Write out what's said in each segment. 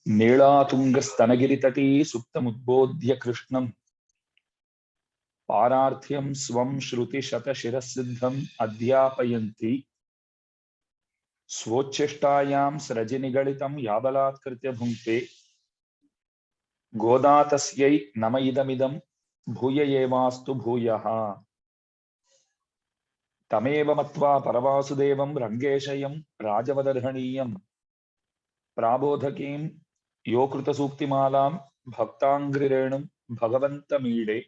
नीलातुङ्गस्तनगिरितटी सुप्तमुद्बोध्य कृष्णं पारार्थ्यं स्वं श्रुतिशतशिरःसिद्धम् अध्यापयन्ति स्वोच्छिष्टायां स्रजिनिगलितं याबलात्कृत्य भुङ्क्ते गोदा तस्यै नम इदमिदं भूय एवास्तु भूयः। तमेव मत्वा परवासुदेवं रङ्गेशयं राजवदर्हणीयं प्राबोधकीं यो कृतसूक्तिमालां भक्ताङ्घ्रिरेणुं भगवन्तमीडे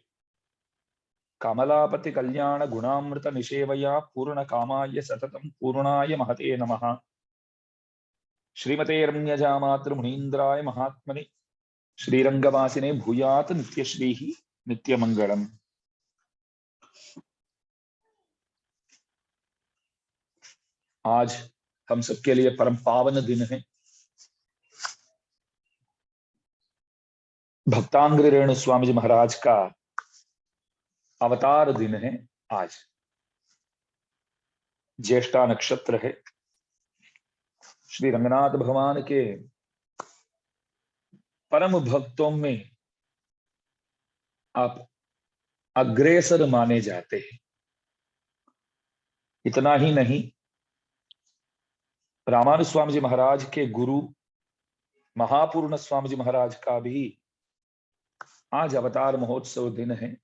कमलापति कल्याण गुणामृत निषेवया पूर्ण कामाय सततं पूर्णाय महते नमः। श्रीमते रम्यजामातृ मुनीन्द्राय महात्मने श्रीरंगवासिने भूयात नित्यश्रीः नित्यमंगलम्। आज हम सबके लिए परम पावन दिन है। भक्तांग्रि रेणु स्वामी जी महाराज का अवतार दिन है। आज ज्येष्ठा नक्षत्र है। श्री रंगनाथ भगवान के परम भक्तों में आप अग्रेसर माने जाते हैं। इतना ही नहीं, रामानुज स्वामी जी महाराज के गुरु महापूर्ण स्वामी जी महाराज का भी आज अवतार महोत्सव दिन है।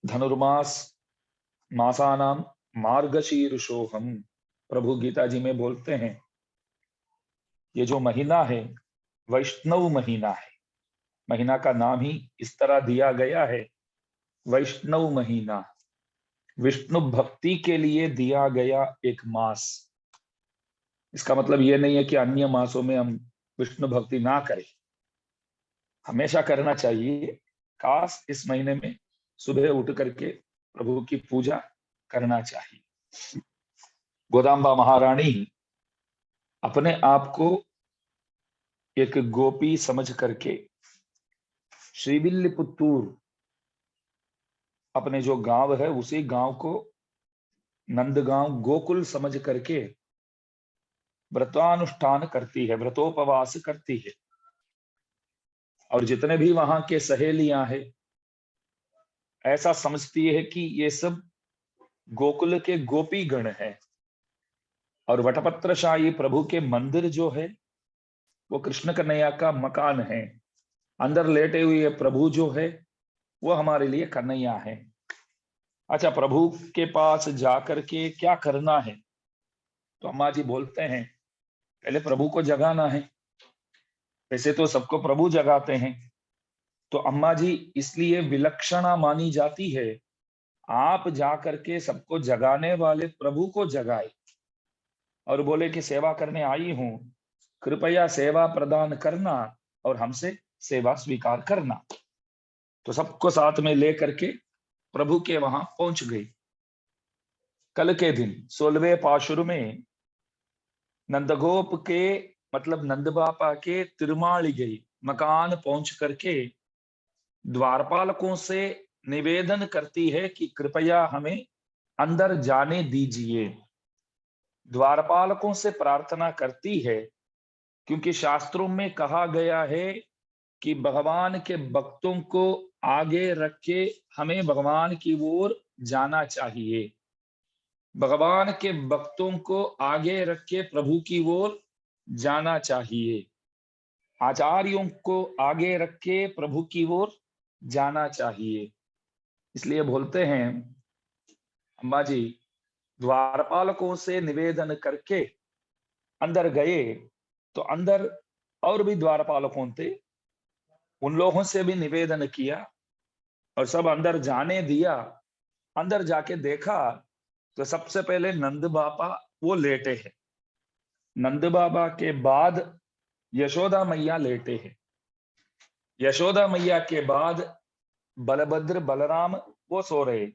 धनुर्मास मासानां मार्गशीर्षोहम, प्रभु गीता जी में बोलते हैं ये जो महीना है वैष्णव महीना है। महीना का नाम ही इस तरह दिया गया है, वैष्णव महीना, विष्णु भक्ति के लिए दिया गया एक मास। इसका मतलब ये नहीं है कि अन्य मासों में हम विष्णु भक्ति ना करें, हमेशा करना चाहिए। खास इस महीने में सुबह उठ करके प्रभु की पूजा करना चाहिए। गोदाम्बा महारानी अपने आप को एक गोपी समझ करके श्रीविल्लिपुत्तूर अपने जो गांव है उसी गांव को नंदगांव गोकुल समझ करके व्रतानुष्ठान करती है, व्रतोपवास करती है। और जितने भी वहां के सहेलियां हैं ऐसा समझती है कि ये सब गोकुल के गोपी गण है। और वटपत्रशाही प्रभु के मंदिर जो है वो कृष्ण कन्हैया का मकान है। अंदर लेटे हुए प्रभु जो है वो हमारे लिए कन्हैया है। अच्छा, प्रभु के पास जाकर के क्या करना है? तो अम्मा जी बोलते हैं पहले प्रभु को जगाना है। वैसे तो सबको प्रभु जगाते हैं, तो अम्मा जी इसलिए विलक्षणा मानी जाती है। आप जाकर के सबको जगाने वाले प्रभु को जगाए और बोले कि सेवा करने आई हूं, कृपया सेवा प्रदान करना और हमसे सेवा स्वीकार करना। तो सबको साथ में लेकर के प्रभु के वहां पहुंच गई। कल के दिन 16वें पाशुर में नंदगोप के मतलब नंद बापा के तिरुमाली गई मकान पहुंच करके द्वारपालकों से निवेदन करती है कि कृपया हमें अंदर जाने दीजिए। द्वारपालकों से प्रार्थना करती है क्योंकि शास्त्रों में कहा गया है कि भगवान के भक्तों को आगे रख के हमें भगवान की ओर जाना चाहिए। भगवान के भक्तों को आगे रख के प्रभु की ओर जाना चाहिए। आचार्यों को आगे रख के प्रभु की ओर जाना चाहिए। इसलिए बोलते हैं अम्बा जी द्वारपालकों से निवेदन करके अंदर गए। तो अंदर और भी द्वारपालकों थे, उन लोगों से भी निवेदन किया और सब अंदर जाने दिया। अंदर जाके देखा तो सबसे पहले नंद बाबा वो लेटे हैं, नंद बाबा के बाद यशोदा मैया लेटे हैं, यशोदा मैया के बाद बलभद्र बलराम वो सो रहे,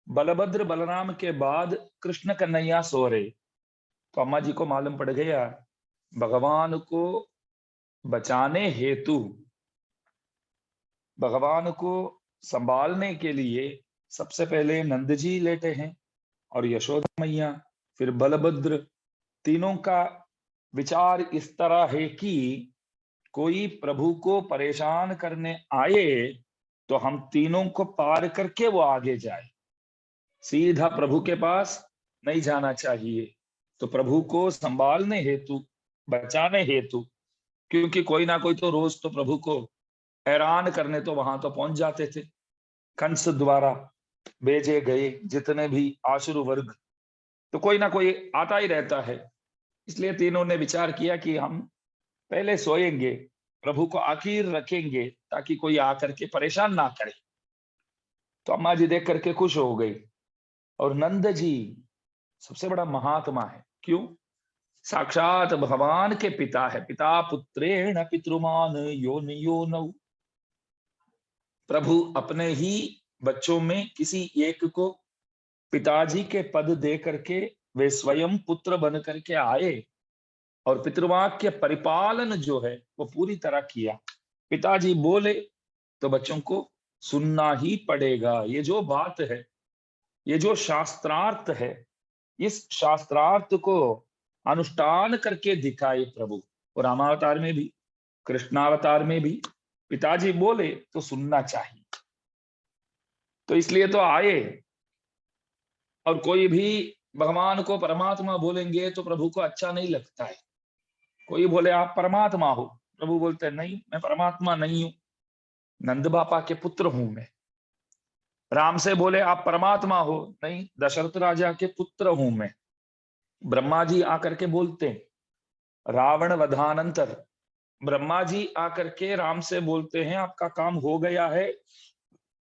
बलभद्र बलराम के बाद कृष्ण कन्हैया सो रहे। तो अम्मा जी को मालूम पड़ गया भगवान को बचाने हेतु, भगवान को संभालने के लिए सबसे पहले नंद जी लेटे हैं और यशोदा मैया, फिर बलभद्र, तीनों का विचार इस तरह है कि कोई प्रभु को परेशान करने आए तो हम तीनों को पार करके वो आगे जाए, सीधा प्रभु के पास नहीं जाना चाहिए। तो प्रभु को संभालने हेतु, बचाने हेतु, क्योंकि कोई ना कोई तो रोज तो प्रभु को हैरान करने तो वहां तो पहुंच जाते थे, कंस द्वारा भेजे गए जितने भी आसुर वर्ग, तो कोई ना कोई आता ही रहता है। इसलिए तीनों ने विचार किया कि हम पहले सोएंगे, प्रभु को आखिर रखेंगे ताकि कोई आकर के परेशान ना करे। तो अम्मा जी देख करके खुश हो गई। और नंद जी सबसे बड़ा महात्मा है, क्यों? साक्षात भगवान के पिता है, पिता पुत्रेण पितृमान यो नौ। प्रभु अपने ही बच्चों में किसी एक को पिताजी के पद दे करके वे स्वयं पुत्र बन करके आए और पितृवाक्य परिपालन जो है वो पूरी तरह किया। पिताजी बोले तो बच्चों को सुनना ही पड़ेगा। ये जो बात है, ये जो शास्त्रार्थ है, इस शास्त्रार्थ को अनुष्ठान करके दिखाए प्रभु। और रामावतार में भी, कृष्णावतार में भी पिताजी बोले तो सुनना चाहिए। तो इसलिए तो आए। और कोई भी भगवान को परमात्मा बोलेंगे तो प्रभु को अच्छा नहीं लगता है। कोई बोले आप परमात्मा हो, प्रभु बोलते हैं नहीं, मैं परमात्मा नहीं हूं, नंद बापा के पुत्र हूं मैं। राम से बोले आप परमात्मा हो, नहीं, दशरथ राजा के पुत्र हूं मैं। ब्रह्मा जी आकर के बोलते हैं रावण वधानंतर, ब्रह्मा जी आकर के राम से बोलते हैं आपका काम हो गया है,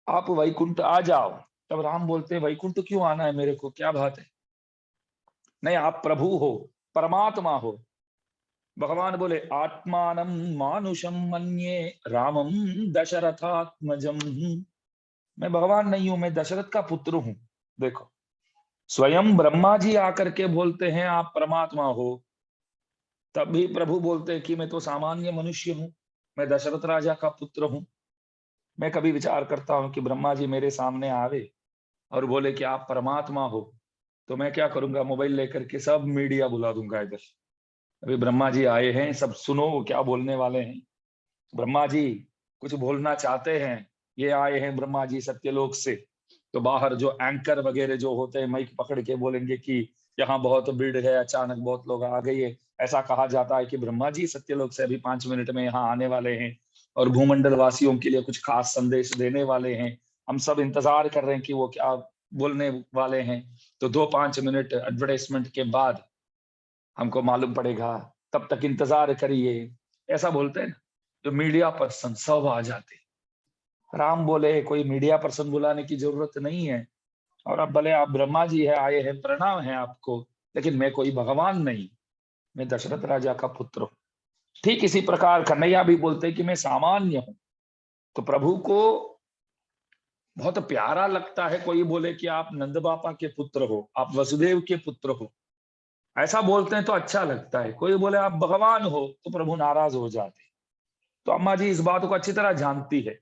आप वैकुंठ आ जाओ। तब राम बोलते हैं वैकुंठ क्यों आना है मेरे को, क्या बात है? नहीं, आप प्रभु हो, परमात्मा हो। भगवान बोले आत्मानं मानुषम मन्ये रामम दशरथात्मजम। मैं भगवान नहीं हूं, मैं दशरथ का पुत्र हूं। देखो, स्वयं ब्रह्मा जी आकर के बोलते हैं आप परमात्मा हो, तब भी प्रभु बोलते हैं कि मैं तो सामान्य मनुष्य हूं, मैं दशरथ राजा का पुत्र हूं। मैं कभी विचार करता हूं कि ब्रह्मा जी मेरे सामने आवे और बोले कि आप परमात्मा हो, तो मैं क्या करूंगा, मोबाइल लेकर के सब मीडिया बुला दूंगा इधर। अभी ब्रह्मा जी आए हैं, सब सुनो वो क्या बोलने वाले हैं। ब्रह्मा जी कुछ बोलना चाहते हैं, ये आए हैं ब्रह्मा जी सत्यलोक से। तो बाहर जो एंकर वगैरह जो होते हैं माइक पकड़ के बोलेंगे कि यहाँ बहुत भीड़ है, अचानक बहुत लोग आ गए है। ऐसा कहा जाता है कि ब्रह्मा जी सत्यलोक से अभी 5 मिनट में यहाँ आने वाले हैं और भूमंडल वासियों के लिए कुछ खास संदेश देने वाले हैं। हम सब इंतजार कर रहे हैं कि वो क्या बोलने वाले हैं। तो 2-5 मिनट एडवर्टाइजमेंट के बाद हमको मालूम पड़ेगा, तब तक इंतजार करिए, ऐसा बोलते हैं। जो मीडिया पर्सन सब आ जाते। राम बोले कोई मीडिया पर्सन बुलाने की जरूरत नहीं है, और अब भले आप ब्रह्मा जी है आए हैं, प्रणाम है आपको, लेकिन मैं कोई भगवान नहीं, मैं दशरथ राजा का पुत्र हूं। ठीक इसी प्रकार कन्हैया भी बोलते हैं कि मैं सामान्य हूं। तो प्रभु को बहुत प्यारा लगता है कोई बोले कि आप नंद बापा के पुत्र हो, आप वसुदेव के पुत्र हो, ऐसा बोलते हैं तो अच्छा लगता है। कोई बोले आप भगवान हो तो प्रभु नाराज हो जाते। तो अम्मा जी इस बात को अच्छी तरह जानती है,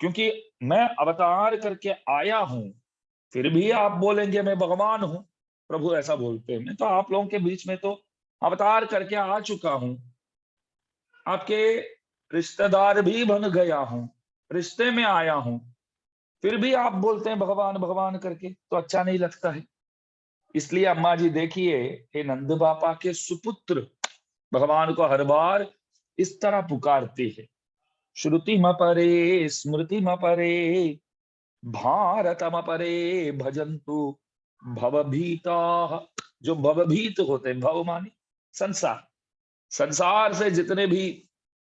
क्योंकि मैं अवतार करके आया हूं, फिर भी आप बोलेंगे मैं भगवान हूं। प्रभु ऐसा बोलते हैं मैं तो आप लोगों के बीच में तो अवतार करके आ चुका हूं, आपके रिश्तेदार भी बन गया हूं, रिश्ते में आया हूं, फिर भी आप बोलते हैं भगवान भगवान करके, तो अच्छा नहीं लगता है। इसलिए अम्मा जी देखिए, हे नंद बापा के सुपुत्र भगवान को हर बार इस तरह पुकारते हैं, श्रुति म परे स्मृति म परे भारतम परे भजन्तु भवभीता। जो भवभीत होते हैं, भव माने संसार, संसार से जितने भी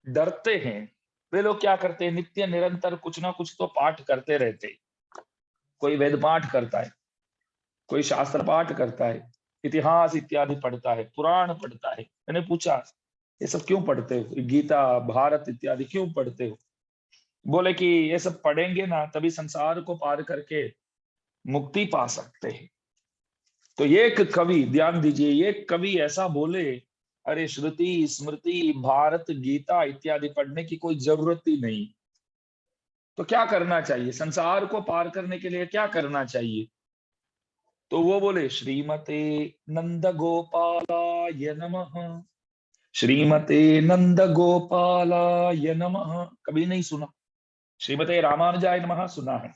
डरते हैं वे लोग क्या करते हैं, नित्य निरंतर कुछ ना कुछ तो पाठ करते रहते हैं। कोई वेद पाठ करता है, कोई शास्त्र पाठ करता है, इतिहास इत्यादि पढ़ता है, पुराण पढ़ता है। मैंने पूछा ये सब क्यों पढ़ते हो, गीता भारत इत्यादि क्यों पढ़ते हो? बोले कि ये सब पढ़ेंगे ना तभी संसार को पार करके मुक्ति पा सकते हैं। तो एक कवि, ध्यान दीजिए, ये कवि ऐसा बोले, अरे श्रुति स्मृति भारत गीता इत्यादि पढ़ने की कोई जरूरत ही नहीं। तो क्या करना चाहिए संसार को पार करने के लिए, क्या करना चाहिए? तो वो बोले श्रीमते नंद गोपालाय नमः, श्रीमते नंद गोपालाय नमः। कभी नहीं सुना। श्रीमते रामानुजाय नमः सुना है,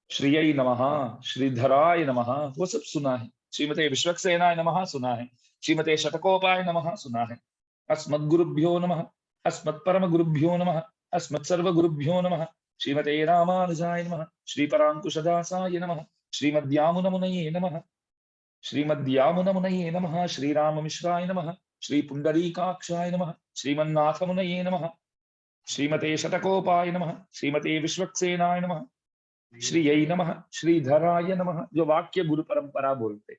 श्रीयै नमः, श्रीधराय नमः, वो सब सुना है। श्रीमते विश्वक्सेनाय नमः सुना है, श्रीमते शतकोपाय नमः सुना है। अस्मद्गुरुभ्यो नमः, अस्मत्परमगुरुभ्यो नमः, अस्मत्सर्वगुरुभ्यो नमः, श्रीमते रामानुजाय नमः, श्रीपराङ्कुशदासाय नमः, श्रीमद्यामुनमुनये नमः, श्रीमद्यामुनमुनये नमः, श्रीराममिश्राय नमः, श्रीपुण्डरीकाक्षाय नमः, श्रीमन्नाथमुनये नमः, श्रीमते शतकोपाय नमः, श्रीमते विश्वक्सेनाय नमः, श्री यही नमः, श्रीधराय नमः। जो वाक्य गुरु परंपरा बोलते,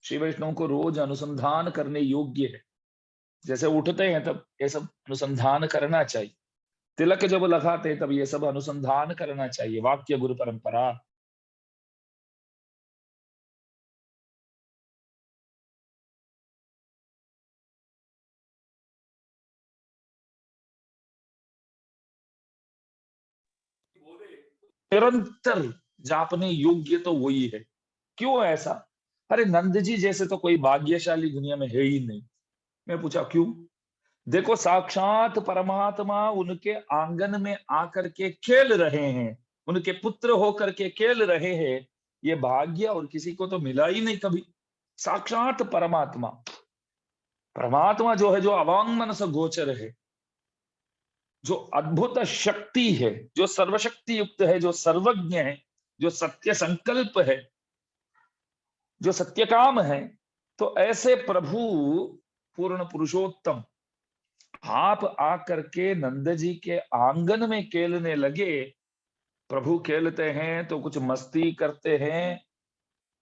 श्री वैष्णव को रोज अनुसंधान करने योग्य है। जैसे उठते हैं तब ये सब अनुसंधान करना चाहिए, तिलक जब लगाते तब ये सब अनुसंधान करना चाहिए। वाक्य गुरु परंपरा। निरंतर जापने योग्य तो वही है। क्यों ऐसा? अरे नंद जी जैसे तो कोई भाग्यशाली दुनिया में है ही नहीं। मैं पूछा क्यों? देखो, साक्षात परमात्मा उनके आंगन में आकर के खेल रहे हैं, उनके पुत्र होकर के खेल रहे हैं। ये भाग्य और किसी को तो मिला ही नहीं कभी। साक्षात परमात्मा, परमात्मा जो है, जो अवांग मनस गोचर है, जो अद्भुत शक्ति है, जो सर्वशक्ति युक्त है, जो सर्वज्ञ है, जो सत्य संकल्प है, जो सत्य काम है, तो ऐसे प्रभु पूर्ण पुरुषोत्तम आप आकर के नंद जी के आंगन में खेलने लगे। प्रभु खेलते हैं तो कुछ मस्ती करते हैं,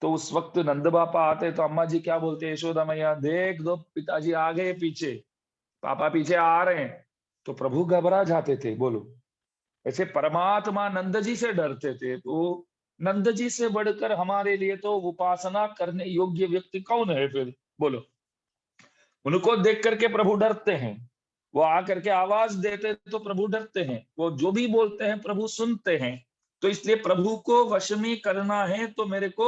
तो उस वक्त नंद बापा आते तो अम्मा जी क्या बोलते हैं, यशोदा मैया देख दो पिताजी आ गए पीछे, पापा पीछे आ रहे हैं। तो प्रभु घबरा जाते थे। बोलो, ऐसे परमात्मा नंद जी से डरते थे। तो नंद जी से बढ़कर हमारे लिए तो उपासना करने योग्य व्यक्ति कौन है फिर? बोलो, उनको देख करके प्रभु डरते हैं। वो आकर के आवाज देते तो प्रभु डरते हैं। वो जो भी बोलते हैं प्रभु सुनते हैं। तो इसलिए प्रभु को वश में करना है तो मेरे को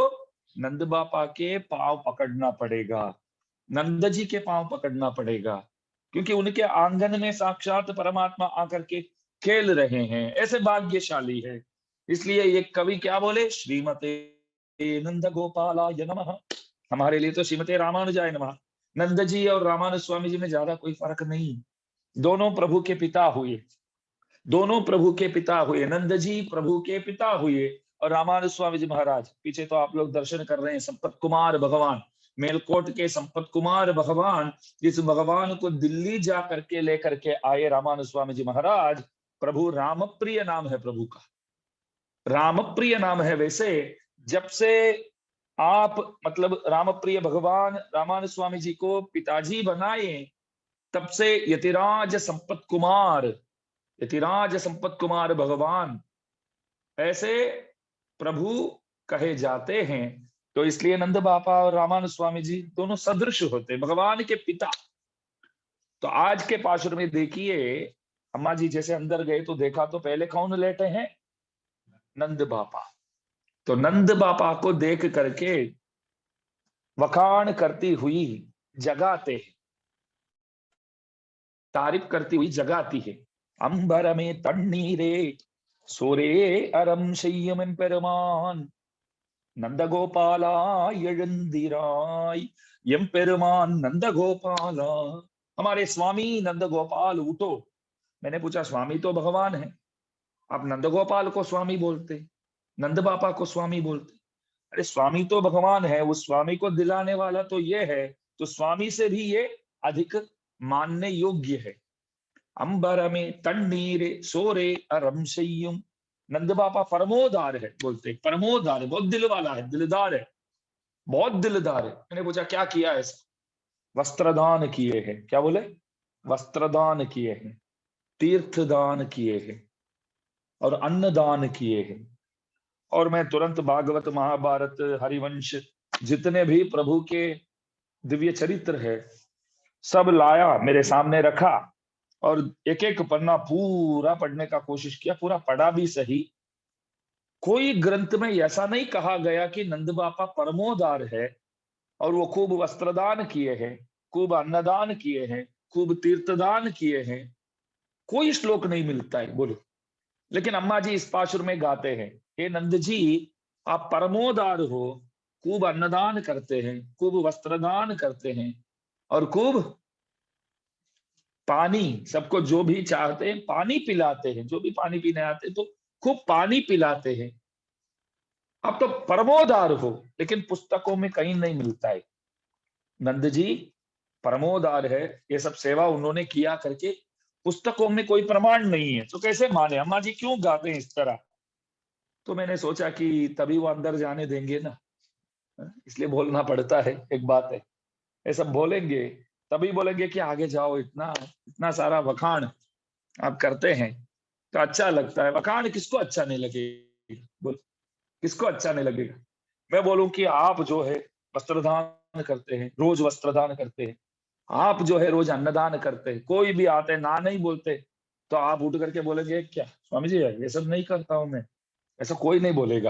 नंद बापा के पांव पकड़ना पड़ेगा, नंद जी के पांव पकड़ना पड़ेगा, क्योंकि उनके आंगन में साक्षात परमात्मा आकर के खेल रहे हैं। ऐसे भाग्यशाली है। इसलिए ये कवि क्या बोले, श्रीमते नंद गोपालाय नमः। हमारे लिए तो श्रीमते रामानुजाय नमः। नंद जी और रामानुज स्वामी जी में ज्यादा कोई फर्क नहीं। दोनों प्रभु के पिता हुए, दोनों प्रभु के पिता हुए। नंद जी प्रभु के पिता हुए और रामानुज स्वामी जी महाराज, पीछे तो आप लोग दर्शन कर रहे हैं, संपत कुमार भगवान, मेलकोट के संपत कुमार भगवान, जिस भगवान को दिल्ली जा करके लेकर के आए रामानुज स्वामी जी महाराज। प्रभु रामप्रिय नाम है प्रभु का, रामप्रिय नाम है। वैसे जब से आप मतलब रामप्रिय भगवान रामानुज स्वामी जी को पिताजी बनाए, तब से यतिराज संपत कुमार, यतिराज संपत कुमार भगवान ऐसे प्रभु कहे जाते हैं। तो इसलिए नंद बापा और रामानुज स्वामी जी दोनों सदृश होते, भगवान के पिता। तो आज के पाशुर में देखिए, अम्मा जी जैसे अंदर गए तो देखा तो पहले कौन लेटे हैं? नंद बापा। तो नंद बापा को देख करके वखाण करती हुई जगाते हैं, तारीफ करती हुई जगाती है। अंबर में तन्नीरे सोरे अरम செய்யும் பெருமான் नंदगोपाला எழுந்திராய் எம்பெருமான் नंदगोपाला। हमारे स्वामी नंदगोपाल उठो। मैंने पूछा, स्वामी तो भगवान है, आप नंदगोपाल को स्वामी बोलते, नंद बापा को स्वामी बोलते। अरे स्वामी तो भगवान है, उस स्वामी को दिलाने वाला तो ये है, तो स्वामी से भी ये अधिक मानने योग्य है। अंबर में तन्नीरे सोरे अरम செய்யும்। नंद बापा परमोदार है, बोलते परमोदार है, बहुत दिल वाला है, दिलदार है, बहुत दिलदार है। मैंने पूछा क्या किया ऐसा? वस्त्रदान किए हैं। क्या बोले? वस्त्रदान किए हैं, तीर्थदान किए हैं और अन्नदान किए हैं। और मैं तुरंत भागवत महाभारत हरिवंश जितने भी प्रभु के दिव्य चरित्र है सब लाया, मेरे सामने रखा और एक एक पन्ना पूरा पढ़ने का कोशिश किया। पूरा पढ़ा भी सही, कोई ग्रंथ में ऐसा नहीं कहा गया कि नंद बापा परमोदार है और वो खूब वस्त्रदान किए हैं, खूब अन्नदान किए हैं, खूब तीर्थदान किए हैं। कोई श्लोक नहीं मिलता है, बोलो। लेकिन अम्मा जी इस पाशुर में गाते हैं, हे नंद जी, आप परमोदार हो, खूब अन्नदान करते हैं, खूब वस्त्रदान करते हैं और खूब पानी, सबको जो भी चाहते हैं पानी पिलाते हैं, जो भी पानी पीने आते हैं तो खूब पानी पिलाते हैं। आप तो परमोदार हो, लेकिन पुस्तकों में कहीं नहीं मिलता है। नंद जी परमोदार है, ये सब सेवा उन्होंने किया करके पुस्तकों में कोई प्रमाण नहीं है, तो कैसे माने? अम्मा जी क्यों गाते हैं इस तरह? तो मैंने सोचा कि तभी वो अंदर जाने देंगे ना, इसलिए बोलना पड़ता है। एक बात है, ये सब बोलेंगे तभी बोलेंगे कि आगे जाओ, इतना इतना सारा वखाण आप करते हैं तो अच्छा लगता है। वखाण किसको अच्छा नहीं लगेगा, बोल, किसको अच्छा नहीं लगेगा? मैं बोलूं कि आप जो है वस्त्रदान करते हैं, रोज वस्त्रदान करते हैं, आप जो है रोज अन्नदान करते हैं, कोई भी आते ना नहीं बोलते तो आप उठ करके बोलेंगे क्या स्वामी जी ये सब नहीं करता हूं मैं? ऐसा कोई नहीं बोलेगा।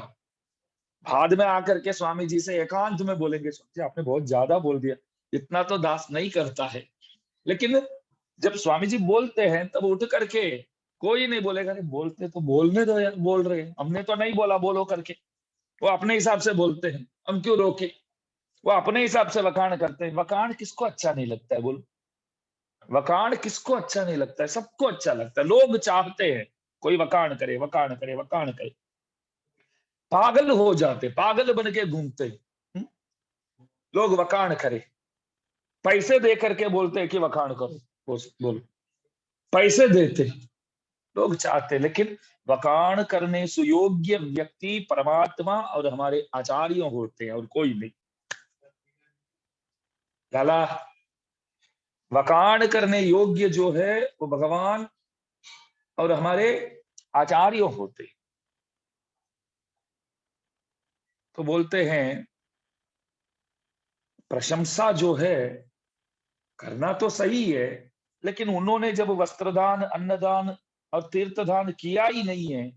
बाद में आकर के स्वामी जी से एकांत में बोलेंगे, स्वामी जी आपने बहुत ज्यादा बोल दिया, इतना तो दास नहीं करता है। लेकिन जब स्वामी जी बोलते हैं तब उठ करके कोई नहीं बोलेगा, नहीं बोलते तो बोलने दो यार, बोल रहे हैं, हमने तो नहीं बोला बोलो करके। वो अपने हिसाब से बोलते हैं, हम क्यों रोके? वो अपने हिसाब से वखाण करते हैं। वखाण किसको अच्छा नहीं लगता है, बोलो? वखाण किसको अच्छा नहीं लगता है? सबको अच्छा लगता है, लोग चाहते हैं कोई वखाण करे, वखाण करे, वखाण करे। पागल हो जाते, पागल बन के घूमते हम्म? लोग वखाण करे, पैसे दे करके बोलते हैं कि वखाण करो, बोलो, पैसे देते लोग चाहते, लेकिन वखाण करने सुयोग्य व्यक्ति परमात्मा और हमारे आचार्यों होते हैं और कोई नहीं। लाला, वखाण करने योग्य जो है वो भगवान और हमारे आचार्यों होते हैं। तो बोलते हैं प्रशंसा जो है करना तो सही है, लेकिन उन्होंने जब वस्त्रदान, अन्नदान और तीर्थदान किया ही नहीं है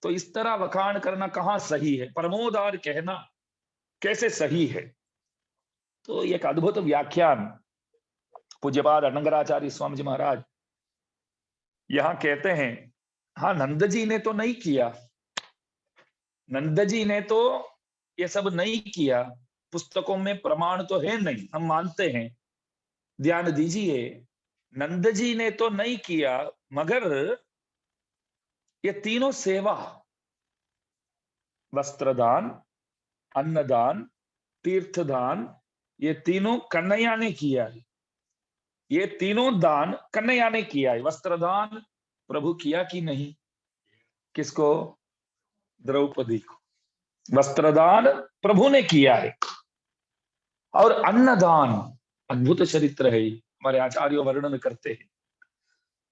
तो इस तरह वखाण करना कहाँ सही है? परमोदार कहना कैसे सही है? तो एक अद्भुत व्याख्यान पूज्यपाद अनंगराचार्य स्वामी जी महाराज यहाँ कहते हैं, हाँ नंद जी ने तो नहीं किया, नंद जी ने तो ये सब नहीं किया, पुस्तकों में प्रमाण तो है नहीं, हम मानते हैं, ध्यान दीजिए, नंद जी ने तो नहीं किया, मगर ये तीनों सेवा, वस्त्रदान, अन्नदान, तीर्थदान, ये तीनों कन्हैया ने किया है। ये तीनों दान कन्हैया ने किया है। वस्त्रदान प्रभु किया कि नहीं? किसको? द्रौपदी को। वस्त्रदान प्रभु ने किया है। और अन्नदान अद्भुत चरित्र है, हमारे आचार्य वर्णन करते हैं।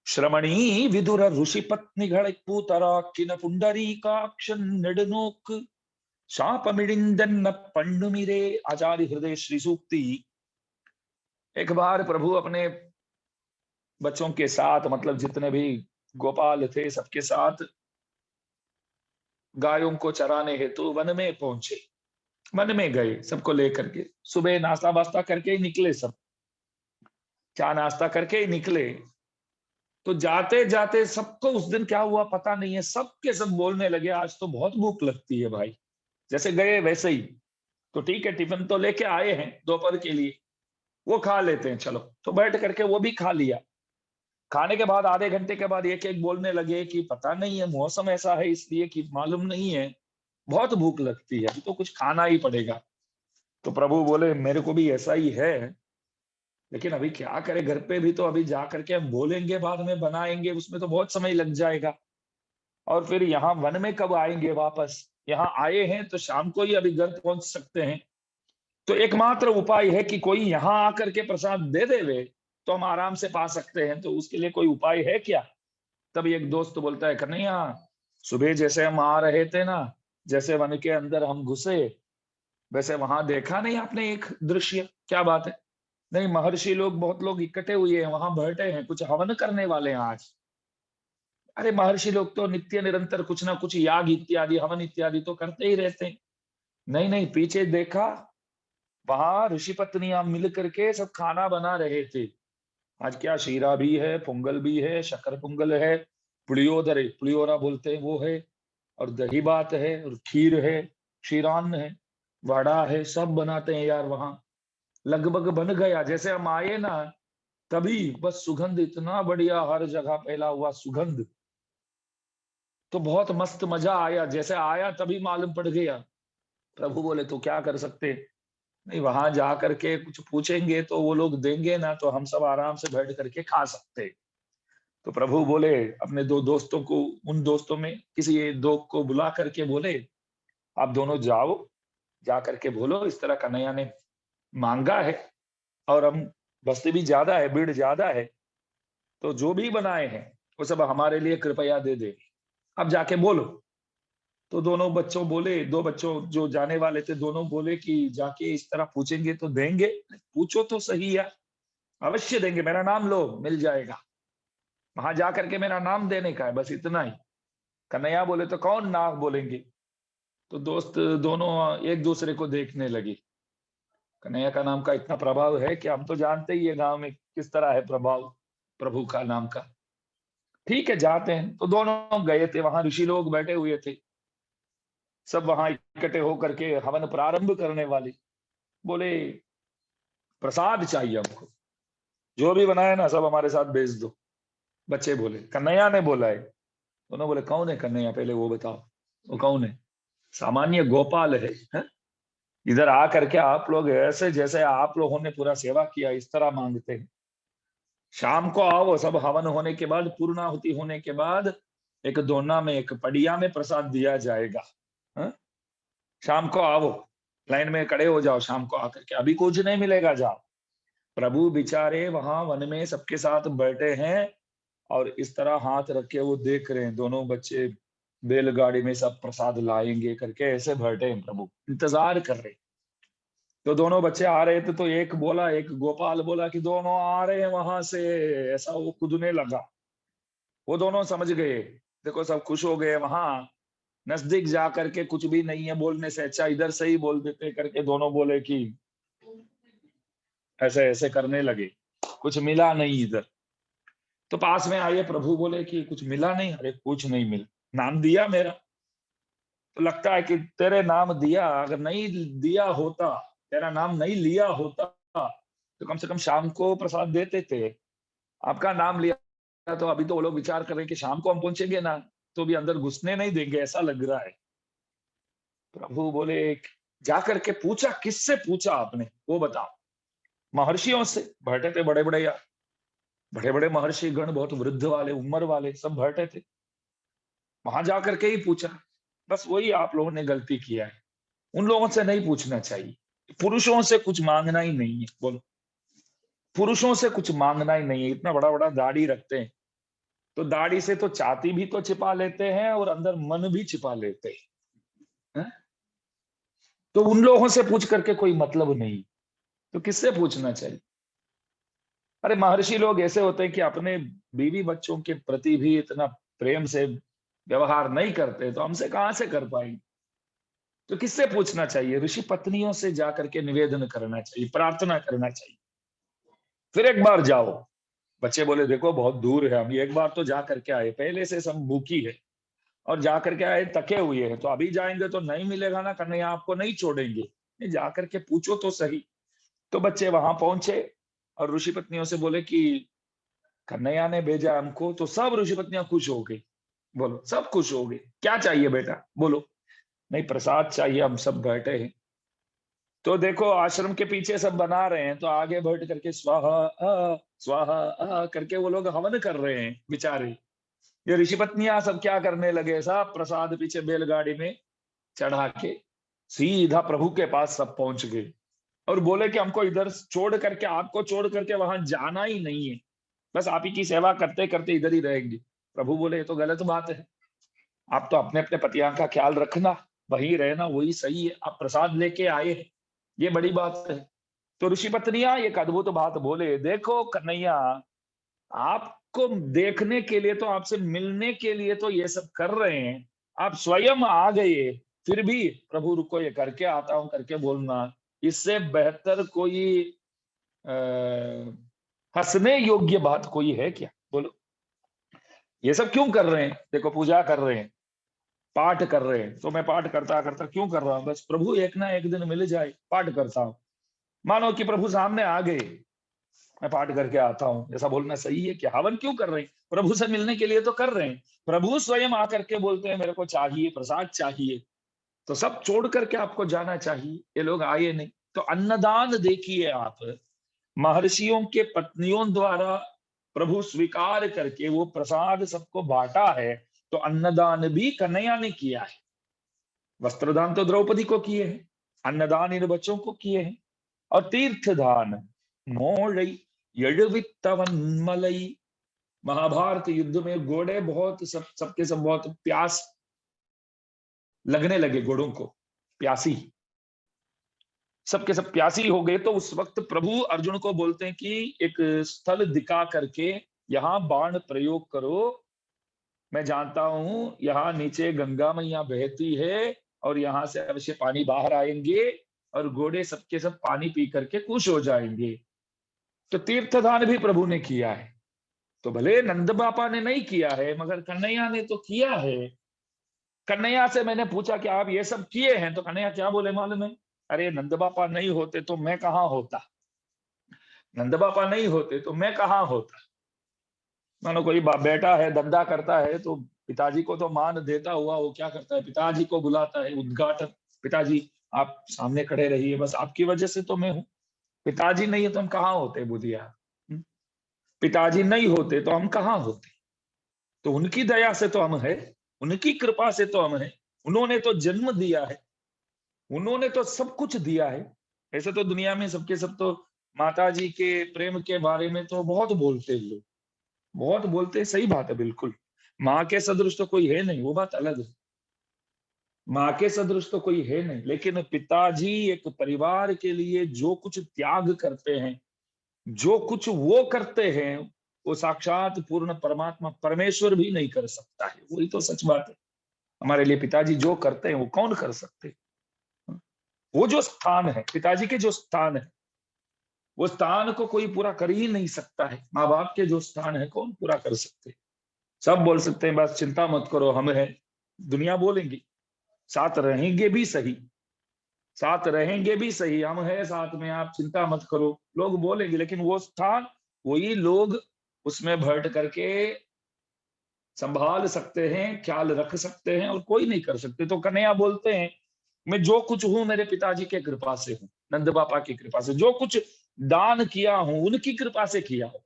श्रमणी विदुर ऋषि पत्नी पूतरा किन पुंडरीकाक्ष नेडनोक शाप मिडिंदन पंडुमिरे। आचार्य हृदय श्री सूक्ति। एक बार प्रभु अपने बच्चों के साथ, मतलब जितने भी गोपाल थे सबके साथ गायों को चराने हेतु वन में पहुंचे। वन में गए सबको लेकर के, सुबह नाश्ता वास्ता करके ही निकले, सब चाय नाश्ता करके ही निकले। तो जाते जाते सबको उस दिन क्या हुआ पता नहीं है, सबके सब बोलने लगे आज तो बहुत भूख लगती है भाई। जैसे गए वैसे ही, तो ठीक है टिफिन तो लेके आए हैं दोपहर के लिए, वो खा लेते हैं, चलो। तो बैठ करके वो भी खा लिया। खाने के बाद आधे घंटे के बाद एक एक बोलने लगे कि पता नहीं है, मौसम ऐसा है इसलिए कि मालूम नहीं है, बहुत भूख लगती है, तो कुछ खाना ही पड़ेगा। तो प्रभु बोले मेरे को भी ऐसा ही है, लेकिन अभी क्या करें, घर पे भी तो अभी जा करके हम बोलेंगे, बाद में बनाएंगे, उसमें तो बहुत समय लग जाएगा। और फिर यहाँ वन में कब आएंगे वापस? यहाँ आए हैं तो शाम को ही अभी घर पहुंच सकते हैं। तो एकमात्र उपाय है कि कोई यहाँ आकर के प्रसाद दे देवे तो हम आराम से पा सकते हैं, तो उसके लिए कोई उपाय है क्या? तब एक दोस्त बोलता है, कन्हैया सुबह जैसे हम आ रहे थे ना, जैसे वन के अंदर हम घुसे, वैसे वहां देखा नहीं आपने एक दृश्य? क्या बात है? नहीं, महर्षि लोग बहुत लोग इकट्ठे हुए हैं, वहां बैठे हैं, कुछ हवन करने वाले हैं आज। अरे महर्षि लोग तो नित्य निरंतर कुछ ना कुछ याग इत्यादि, हवन इत्यादि तो करते ही रहते हैं। नहीं नहीं, पीछे देखा, वहां ऋषि पत्नियां मिल करके सब खाना बना रहे थे। आज क्या शीरा भी है, पोंगल भी है, शक्कर पोंगल है, पुलियोदरे पुलियोरा बोलते हैं वो है, और दही बात है, और खीर है, क्षीरान्न है, वड़ा है, सब बनाते हैं यार वहां। लगभग बन गया, जैसे हम आए ना तभी बस सुगंध इतना बढ़िया, हर जगह फैला हुआ सुगंध। तो बहुत मस्त मजा आया, जैसे आया तभी मालूम पड़ गया। प्रभु बोले तो क्या कर सकते, नहीं वहां जा करके कुछ पूछेंगे तो वो लोग देंगे ना, तो हम सब आराम से बैठ करके खा सकते। तो प्रभु बोले अपने दो दोस्तों को, उन दोस्तों में किसी दो को बुला करके बोले, आप दोनों जाओ, जा करके बोलो इस तरह कन्हैया ने मांगा है, और हम बस्ती भी ज्यादा है, भीड़ ज्यादा है, तो जो भी बनाए हैं वो सब हमारे लिए कृपया दे दे। अब जाके बोलो। तो दोनों बच्चों बोले, दो बच्चों जो जाने वाले थे दोनों बोले कि जाके इस तरह पूछेंगे तो देंगे। पूछो तो सही यार, अवश्य देंगे, मेरा नाम लो मिल जाएगा। वहां जा करके मेरा नाम देने का है, बस इतना ही। कन्हैया बोले तो कौन ना बोलेंगे। तो दोस्त दोनों एक दूसरे को देखने लगे। कन्हैया का नाम का इतना प्रभाव है कि हम तो जानते ही है गांव में किस तरह है प्रभाव प्रभु का नाम का। ठीक है जाते हैं। तो दोनों गए थे, वहां ऋषि लोग बैठे हुए थे, सब वहां इकट्ठे होकर के हवन प्रारंभ करने वाले। बोले प्रसाद चाहिए हमको, जो भी बनाया ना सब हमारे साथ भेज दो। बच्चे बोले कन्हैया ने बोला है। दोनों बोले कौन है कन्हैया, पहले वो बताओ, वो कौन है। सामान्य गोपाल है? इधर आ करके आप लोग ऐसे जैसे आप लोगों ने पूरा सेवा किया इस तरह मांगते हैं। शाम को आओ, सब हवन होने के बाद, पूर्णाहुति होने के बाद एक दोना में, एक पड़िया में प्रसाद दिया जाएगा। हा? शाम को आओ, लाइन में खड़े हो जाओ, शाम को आकर के, अभी कुछ नहीं मिलेगा, जाओ। प्रभु बेचारे वहां वन में सबके साथ बैठे हैं, और इस तरह हाथ रख के वो देख रहे हैं, दोनों बच्चे बैलगाड़ी में सब प्रसाद लाएंगे करके ऐसे बैठे हैं, प्रभु इंतजार कर रहे हैं। तो दोनों बच्चे आ रहे थे, तो एक बोला, एक गोपाल बोला कि दोनों आ रहे हैं वहां से, ऐसा वो कूदने लगा। वो दोनों समझ गए, देखो सब खुश हो गए। वहां नजदीक जा करके कुछ भी नहीं है बोलने से अच्छा इधर से ही बोल देते करके दोनों बोले कि ऐसे ऐसे करने लगे। कुछ मिला नहीं इधर। तो पास में आइए, प्रभु बोले कि कुछ मिला नहीं, अरे कुछ नहीं मिला, नाम दिया मेरा। तो लगता है कि तेरे नाम दिया, अगर नहीं दिया होता, तेरा नाम नहीं लिया होता, तो कम से कम शाम को प्रसाद देते थे। आपका नाम लिया तो अभी तो वो लोग विचार कर रहे हैं कि शाम को हम पहुंचेंगे ना, तो भी अंदर घुसने नहीं देंगे, ऐसा लग रहा है। प्रभु बोले जाकर के पूछा, किससे पूछा आपने वो बताओ। महर्षियों से, बैठे थे बड़े बड़े यार, बड़े बड़े महर्षि गण, बहुत वृद्ध वाले, उम्र वाले सब बैठे थे। वहां जाकर के ही पूछा। बस वही आप लोगों ने गलती किया है, उन लोगों से नहीं पूछना चाहिए। पुरुषों से कुछ मांगना ही नहीं है, बोलो। पुरुषों से कुछ मांगना ही नहीं है। इतना बड़ा बड़ा दाढ़ी रखते हैं, तो दाढ़ी से तो छाती भी तो छिपा लेते हैं और अंदर मन भी छिपा लेते हैं। तो उन लोगों से पूछ करके कोई मतलब नहीं, तो किससे पूछना चाहिए। अरे महर्षि लोग ऐसे होते हैं कि अपने बीवी बच्चों के प्रति भी इतना प्रेम से व्यवहार नहीं करते, तो हमसे कहां से कर पाएंगे। तो किससे पूछना चाहिए, ऋषि पत्नियों से जाकर के निवेदन करना चाहिए, प्रार्थना करना चाहिए। फिर एक बार जाओ। बच्चे बोले देखो बहुत दूर है, हम एक बार तो जा करके आए, पहले से सब भूखी है, और जा करके आए थके हुए हैं, तो अभी जाएंगे तो नहीं मिलेगा ना, कन्हैया आपको नहीं छोड़ेंगे, नहीं जा करके पूछो तो सही। तो बच्चे वहां पहुंचे, और ऋषि पत्नियों से बोले कि कन्हैया ने भेजा हमको। तो सब ऋषि पत्नियां खुश हो गई। बोलो सब खुश हो गए, क्या चाहिए बेटा बोलो। नहीं प्रसाद चाहिए, हम सब बैठे हैं। तो देखो आश्रम के पीछे सब बना रहे हैं, तो आगे बैठ करके स्वाहा स्वाहा करके वो लोग हवन कर रहे हैं बेचारे। ये ऋषि पत्नियां सब क्या करने लगे, सब प्रसाद पीछे बैलगाड़ी में चढ़ा के सीधा प्रभु के पास सब पहुंच गए, और बोले कि हमको इधर छोड़ करके, आपको छोड़ करके वहां जाना ही नहीं है, बस आप ही की सेवा करते करते इधर ही रहेंगे। प्रभु बोले ये तो गलत बात है, आप तो अपने अपने पतियां का ख्याल रखना, वहीं रहना वही सही है, आप प्रसाद लेके आए हैं, ये बड़ी बात है। तो ऋषि पत्नियां एक अद्भुत बात बोले, देखो कन्हैया, आप आपको देखने के लिए, तो आपसे मिलने के लिए तो ये सब कर रहे हैं, आप स्वयं आ गए, फिर भी प्रभु रुको ये करके आता हूं करके बोलना, इससे बेहतर कोई हंसने योग्य बात कोई है क्या? बोलो। ये सब क्यों कर रहे हैं? देखो, पूजा कर रहे हैं, पाठ कर रहे हैं, तो मैं पाठ करता करता क्यों कर रहा हूं? बस प्रभु एक ना एक दिन मिल जाए, पाठ करता हूं। मानो कि प्रभु सामने आ गए, मैं पाठ करके आता हूं, ऐसा बोलना सही है क्या? हवन क्यों कर रहे हैं? प्रभु से मिलने के लिए तो कर रहे हैं। प्रभु स्वयं आकर के बोलते हैं मेरे को चाहिए, प्रसाद चाहिए, तो सब छोड़ करके आपको जाना चाहिए। ये लोग आए नहीं। तो अन्नदान देखिए आप, महर्षियों के पत्नियों द्वारा प्रभु स्वीकार करके वो प्रसाद सबको बांटा है। तो अन्नदान भी कन्हैया ने किया है। वस्त्रदान तो द्रौपदी को किए हैं, अन्नदान इन बच्चों को किए हैं। और तीर्थदान मोड़ई यड़वित्तवन्मलई, महाभारत युद्ध में घोड़े बहुत सबके सब बहुत प्यास लगने लगे, घोड़ों को प्यासी, सबके सब प्यासी हो गए। तो उस वक्त प्रभु अर्जुन को बोलते हैं कि एक स्थल दिखा करके यहाँ बाण प्रयोग करो, मैं जानता हूं यहाँ नीचे गंगा मैया बहती है और यहाँ से अवश्य पानी बाहर आएंगे और घोड़े सबके सब पानी पी करके खुश हो जाएंगे। तो तीर्थदान भी प्रभु ने किया है। तो भले नंद बापा ने नहीं किया है, मगर कन्हैया ने तो किया है। कन्हैया से मैंने पूछा कि आप ये सब किए हैं, तो कन्हैया क्या बोले मालूम है? अरे नंद बापा नहीं होते तो मैं कहाँ होता, नंद बापा नहीं होते तो मैं कहाँ होता। मानो कोई बेटा है, धंधा करता है, तो पिताजी को तो मान देता हुआ वो क्या करता है, पिताजी को बुलाता है उद्घाटन, पिताजी आप सामने खड़े रहिए, बस आपकी वजह से तो मैं हूं। पिताजी नहीं है तो हम कहाँ होते बुधिया? पिताजी नहीं होते तो हम कहाँ होते? तो उनकी दया से तो हम है, उनकी कृपा से तो हम है। उन्होंने तो जन्म दिया है, उन्होंने तो सब कुछ दिया है। ऐसे तो दुनिया में सबके सब तो माता जी के प्रेम के बारे में तो बहुत बोलते हैं लोग, बहुत बोलते हैं, सही बात है बिल्कुल। माँ के सदृश तो कोई है नहीं, वो बात अलग है। माँ के सदृश तो कोई है नहीं, लेकिन पिताजी एक परिवार के लिए जो कुछ त्याग करते हैं, जो कुछ वो करते हैं, वो साक्षात पूर्ण परमात्मा परमेश्वर भी नहीं कर सकता है। वही तो सच बात है। हमारे लिए पिताजी जो करते हैं वो कौन कर सकते? वो जो स्थान है, पिताजी के जो स्थान है, वो स्थान को कोई पूरा कर ही नहीं सकता है। माँ बाप के जो स्थान है कौन पूरा कर सकते? सब बोल सकते हैं बस चिंता मत करो हम है, दुनिया बोलेंगी, साथ रहेंगे भी सही, साथ रहेंगे भी सही, हम है साथ में, आप चिंता मत करो, लोग बोलेंगे, लेकिन वो स्थान वही लोग उसमें बैठ करके संभाल सकते हैं, ख्याल रख सकते हैं, और कोई नहीं कर सकते। तो कन्हैया बोलते हैं मैं जो कुछ हूं मेरे पिताजी के कृपा से हूं, नंद बापा की कृपा से, जो कुछ दान किया हूं उनकी कृपा से किया हूं।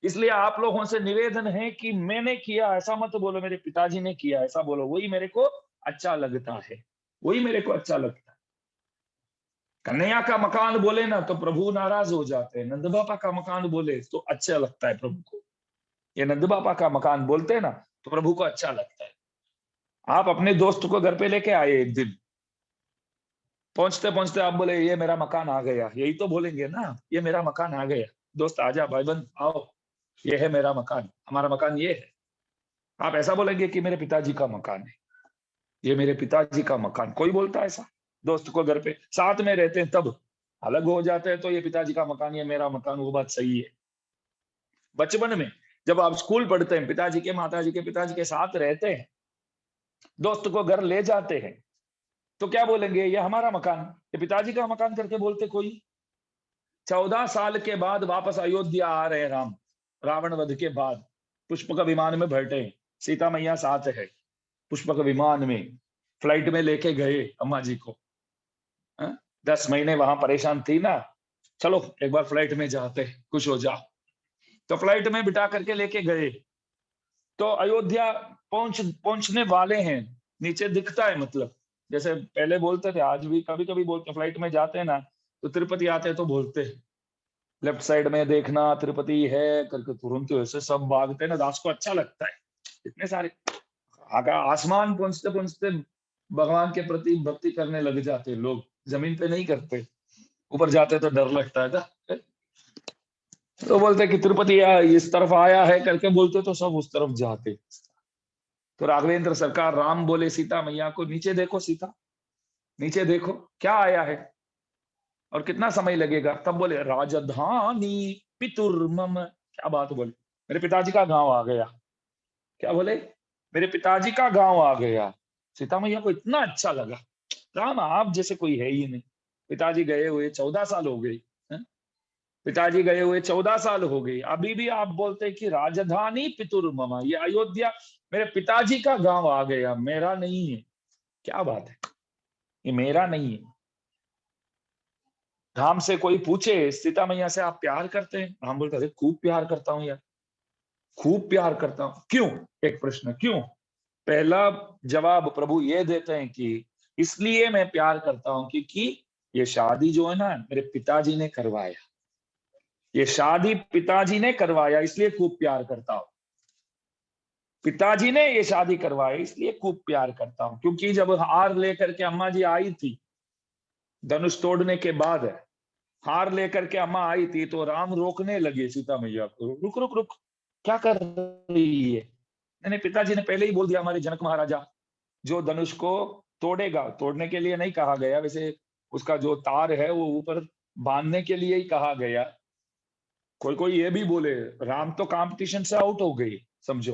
इसलिए आप लोगों से निवेदन है कि मैंने किया ऐसा मत बोलो, मेरे पिताजी ने किया ऐसा बोलो, वही मेरे को अच्छा लगता है, वही मेरे को अच्छा लगता है। कन्हैया का मकान बोले ना तो प्रभु नाराज हो जाते हैं, नंद बापा का मकान बोले तो अच्छा लगता है प्रभु को। ये नंद बापा का मकान बोलते हैं ना तो प्रभु को अच्छा लगता है। आप अपने दोस्त को घर पे लेके आए, एक दिन पहुंचते पहुंचते आप बोले ये मेरा मकान आ गया, यही तो बोलेंगे ना, ये मेरा मकान आ गया, दोस्त आजा भाईबंद आओ, ये है मेरा मकान, हमारा मकान ये है। आप ऐसा बोलेंगे कि मेरे पिताजी का मकान है, ये मेरे पिताजी का मकान? कोई बोलता है ऐसा दोस्त को? घर पे साथ में रहते हैं तब, अलग हो जाते हैं तो ये पिताजी का मकान, ये मेरा मकान, वो बात सही है। बचपन में जब आप स्कूल पढ़ते हैं, पिताजी के माताजी के पिताजी के साथ रहते हैं, दोस्त को घर ले जाते हैं, तो क्या बोलेंगे? ये हमारा मकान, ये पिताजी का मकान करके बोलते कोई। 14 साल के बाद वापस अयोध्या आ रहे हैं राम, रावण वध के बाद पुष्पक विमान में बैठे, सीता मैया साथ है, पुष्पक विमान में फ्लाइट में लेके गए अम्मा जी को। 10 महीने वहां परेशान थी ना, चलो एक बार फ्लाइट में जाते, खुश हो जाओ। तो फ्लाइट में बिठा करके लेके गए, तो अयोध्या पहुंचने वाले हैं, नीचे दिखता है, मतलब जैसे पहले बोलते थे, आज भी कभी कभी बोलते, फ्लाइट में जाते हैं ना तो तिरुपति आते हैं तो बोलते हैं लेफ्ट साइड में देखना तिरुपति है करके, तुरंत वैसे सब भागते हैं ना, दास को अच्छा लगता है। इतने सारे आसमान पहुंचते पहुंचते भगवान के प्रति भक्ति करने लग जाते हैं लोग, जमीन पे नहीं करते, ऊपर जाते तो डर लगता है था। तो बोलते कि तिरुपति इस तरफ आया है करके बोलते तो सब उस तरफ जाते। तो राघवेंद्र सरकार राम बोले सीता मैया को, नीचे देखो सीता, नीचे देखो क्या आया है और कितना समय लगेगा। तब बोले राजधानी पितुर्मम, क्या बात बोले, मेरे पिताजी का गांव आ गया। क्या बोले, मेरे पिताजी का गांव आ गया। सीता मैया को इतना अच्छा लगा, राम आप जैसे कोई है ही नहीं। पिताजी गए हुए 14 साल हो गई, पिताजी गए हुए 14 साल हो गई, अभी भी आप बोलते हैं कि राजधानी पितुर्मम, ये अयोध्या मेरे पिताजी का गांव आ गया, मेरा नहीं है। क्या बात है, ये मेरा नहीं है। राम से कोई पूछे सीता मैया से आप प्यार करते हैं, राम बोलते अरे खूब प्यार करता हूं यार, खूब प्यार करता हूं। क्यों, एक प्रश्न क्यों, पहला जवाब प्रभु ये देते हैं कि इसलिए मैं प्यार करता हूं क्योंकि ये शादी जो है ना मेरे पिताजी ने करवाया, ये शादी पिताजी ने करवाया इसलिए खूब प्यार करता हूं। पिताजी ने ये शादी करवाई इसलिए खूब प्यार करता हूं। क्योंकि जब हार लेकर के अम्मा जी आई थी, धनुष तोड़ने के बाद हार लेकर के अम्मा आई थी, तो राम रोकने लगे सीता मैया को, रुक रुक रुक, क्या कर रही है। मैंने पिताजी ने पहले ही बोल दिया, हमारे जनक महाराजा जो धनुष को तोड़ेगा, तोड़ने के लिए नहीं कहा गया वैसे, उसका जो तार है वो ऊपर बांधने के लिए ही कहा गया। कोई कोई ये भी बोले राम तो कंपटीशन से आउट हो गई, समझो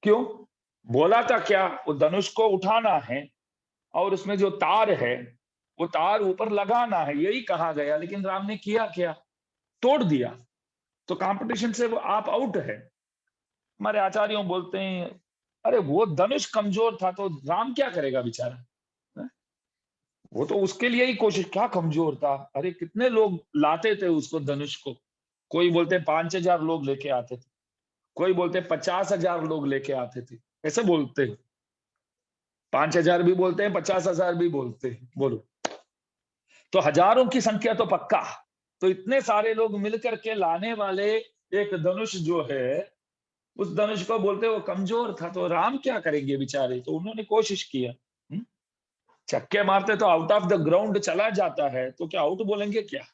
क्यों, बोला था क्या, वो धनुष को उठाना है और उसमें जो तार है वो तार ऊपर लगाना है, यही कहा गया। लेकिन राम ने किया क्या, तोड़ दिया, तो कंपटीशन से वो आप आउट है। हमारे आचार्यों बोलते हैं अरे वो धनुष कमजोर था तो राम क्या करेगा बेचारा, वो तो उसके लिए ही कोशिश, क्या कमजोर था, अरे कितने लोग लाते थे उसको धनुष को, कोई बोलते 5,000 लोग लेके आते थे, कोई बोलते 50,000 लोग लेके आते थे, ऐसे बोलते हैं, 5,000 भी बोलते हैं 50,000 भी बोलते हैं, बोलो तो हजारों की संख्या तो पक्का। तो इतने सारे लोग मिलकर के लाने वाले एक धनुष जो है, उस धनुष को बोलते वो कमजोर था, तो राम क्या करेंगे बेचारे, तो उन्होंने कोशिश किया। छक्के मारते तो आउट ऑफ द ग्राउंड चला जाता है, तो क्या आउट बोलेंगे क्या,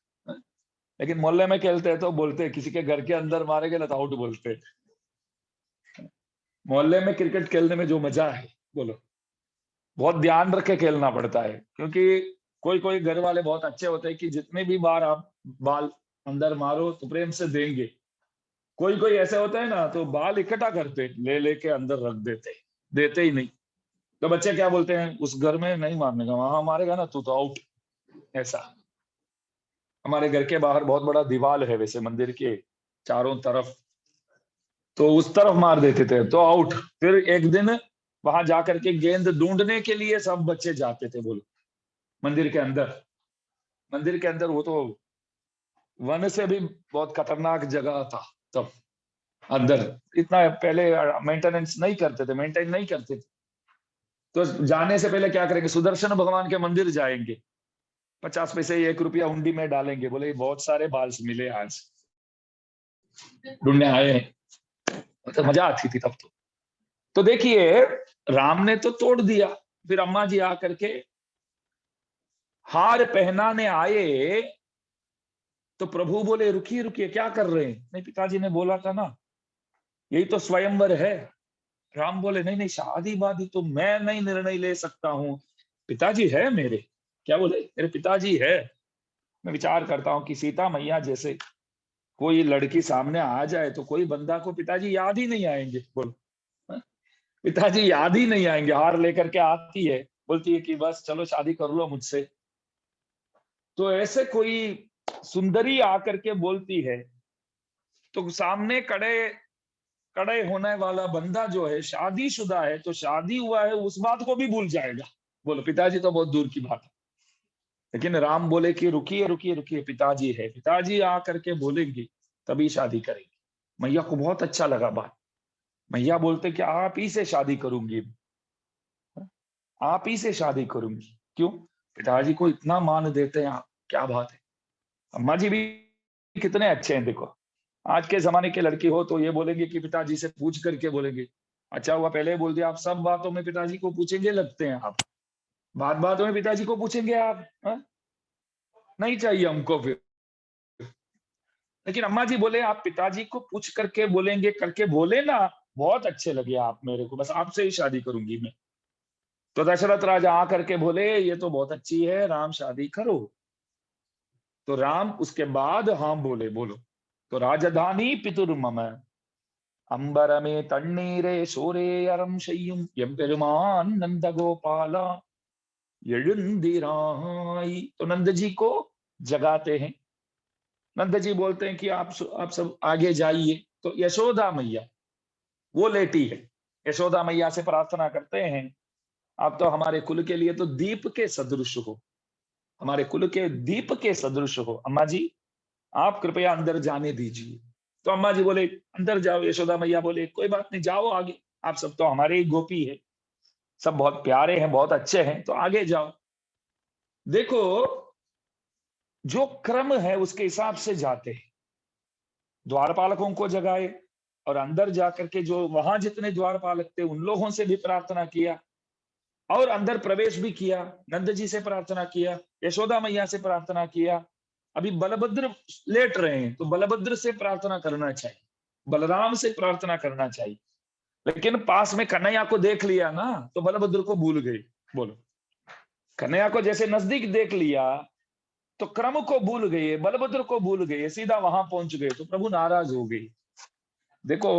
लेकिन मोहल्ले में खेलते हैं तो बोलते हैं, किसी के घर के अंदर मारेंगे ना तो आउट बोलते हैं। मोहल्ले में क्रिकेट खेलने में जो मजा है, बोलो बहुत ध्यान रख के खेलना पड़ता है, क्योंकि कोई कोई घर वाले बहुत अच्छे होते हैं कि जितने भी बार आप बाल अंदर मारो तो प्रेम से देंगे। कोई कोई ऐसे होता है ना, तो बाल इकट्ठा करते ले लेके अंदर रख देते, देते ही नहीं। तो बच्चे क्या बोलते हैं, उस घर में नहीं मारने का, वहां मारेगा ना तू तो आउट। ऐसा हमारे घर के बाहर बहुत बड़ा दीवार है वैसे मंदिर के चारों तरफ, तो उस तरफ मार देते थे तो आउट। फिर एक दिन वहां जाकर के गेंद ढूंढने के लिए सब बच्चे जाते थे, बोलो मंदिर के अंदर, मंदिर के अंदर वो तो वन से भी बहुत खतरनाक जगह था तब, अंदर इतना पहले मेंटेनेंस नहीं करते थे, मेंटेन नहीं करते थे। तो जाने से पहले क्या करेंगे, सुदर्शन भगवान के मंदिर जाएंगे, 50 पैसे 1 रुपया हुंडी में डालेंगे, बोले बहुत सारे बाल्स मिले आज, ढूंढने आए हैं, तो मजा आती थी तब तो देखिए राम ने तो तोड़ दिया, फिर अम्मा जी आकर के हार पहनाने आए, तो प्रभु बोले रुकिए रुकिए क्या कर रहे हैं, नहीं पिताजी ने बोला था ना यही तो स्वयंवर है। राम बोले नहीं नहीं, शादी वादी तो मैं नहीं निर्णय ले सकता हूँ, पिताजी है मेरे। क्या बोले, मेरे पिताजी है। मैं विचार करता हूँ कि सीता मैया जैसे कोई लड़की सामने आ जाए तो कोई बंदा को पिताजी याद ही नहीं आएंगे, बोलो पिताजी याद ही नहीं आएंगे। हार लेकर के आती है, बोलती है कि बस चलो शादी कर लो मुझसे। तो ऐसे कोई सुंदरी आकर के बोलती है, तो सामने कड़े कड़े होने वाला बंदा जो है शादीशुदा है, तो शादी हुआ है उस बात को भी भूल जाएगा, बोलो पिताजी तो बहुत दूर की बात है। लेकिन राम बोले कि रुकिए रुकिए रुकिए, पिताजी है, पिताजी आकर के बोलेंगे तभी शादी करेंगे। मैया को बहुत अच्छा लगा बात, मैया बोलते कि आप ही से शादी करूंगी, आप ही से शादी करूंगी। क्यों, पिताजी को इतना मान देते हैं आप, क्या बात है। अम्मा जी भी कितने अच्छे हैं, देखो आज के जमाने के लड़की हो तो ये बोलेंगे कि पिताजी से पूछ करके बोलेंगे, अच्छा हुआ पहले बोल दिया, आप सब बातों में पिताजी को पूछेंगे लगते हैं आप, बात बातों में पिताजी को पूछेंगे आप, नहीं चाहिए हमको फिर। लेकिन अम्मा जी बोले आप पिताजी को पूछ करके बोलेंगे, करके बोले ना, बहुत अच्छे लगे आप मेरे को, बस आपसे ही शादी करूंगी मैं। तो दशरथ राजा आकर के बोले ये तो बहुत अच्छी है, राम शादी करो। तो राम उसके बाद हाँ बोले, बोलो। तो राजधानी पितुर्मम अंबर में तन्नीरे सोरे अरम शय्युम एம்பெருமான் नंद गोपाला எழுந்திராய்। तो नंद जी को जगाते हैं। नंद जी बोलते हैं कि आप सब आगे जाइए। तो यशोदा मैया वो लेटी है। यशोदा मैया से प्रार्थना करते हैं, आप तो हमारे कुल के लिए तो दीप के सदृश हो, हमारे कुल के दीप के सदृश हो, अम्मा जी आप कृपया अंदर जाने दीजिए। तो अम्मा जी बोले अंदर जाओ। यशोदा मैया बोले कोई बात नहीं, जाओ आगे, आप सब तो हमारे ही गोपी है, सब बहुत प्यारे हैं, बहुत अच्छे हैं, तो आगे जाओ। देखो जो क्रम है उसके हिसाब से जाते हैं। द्वारपालकों को जगाए और अंदर जाकर के जो वहां जितने द्वारपालक थे उन लोगों से भी प्रार्थना किया और अंदर प्रवेश भी किया। नंद जी से प्रार्थना किया, यशोदा मैया से प्रार्थना किया। अभी बलभद्र लेट रहे हैं तो बलभद्र से प्रार्थना करना चाहिए, बलराम से प्रार्थना करना चाहिए। लेकिन पास में कन्हैया को देख लिया ना तो बलभद्र को भूल गए। बोलो, कन्हैया को जैसे नजदीक देख लिया तो क्रम को भूल गए, बलभद्र को भूल गए, सीधा वहां पहुंच गए, तो प्रभु नाराज हो गए। देखो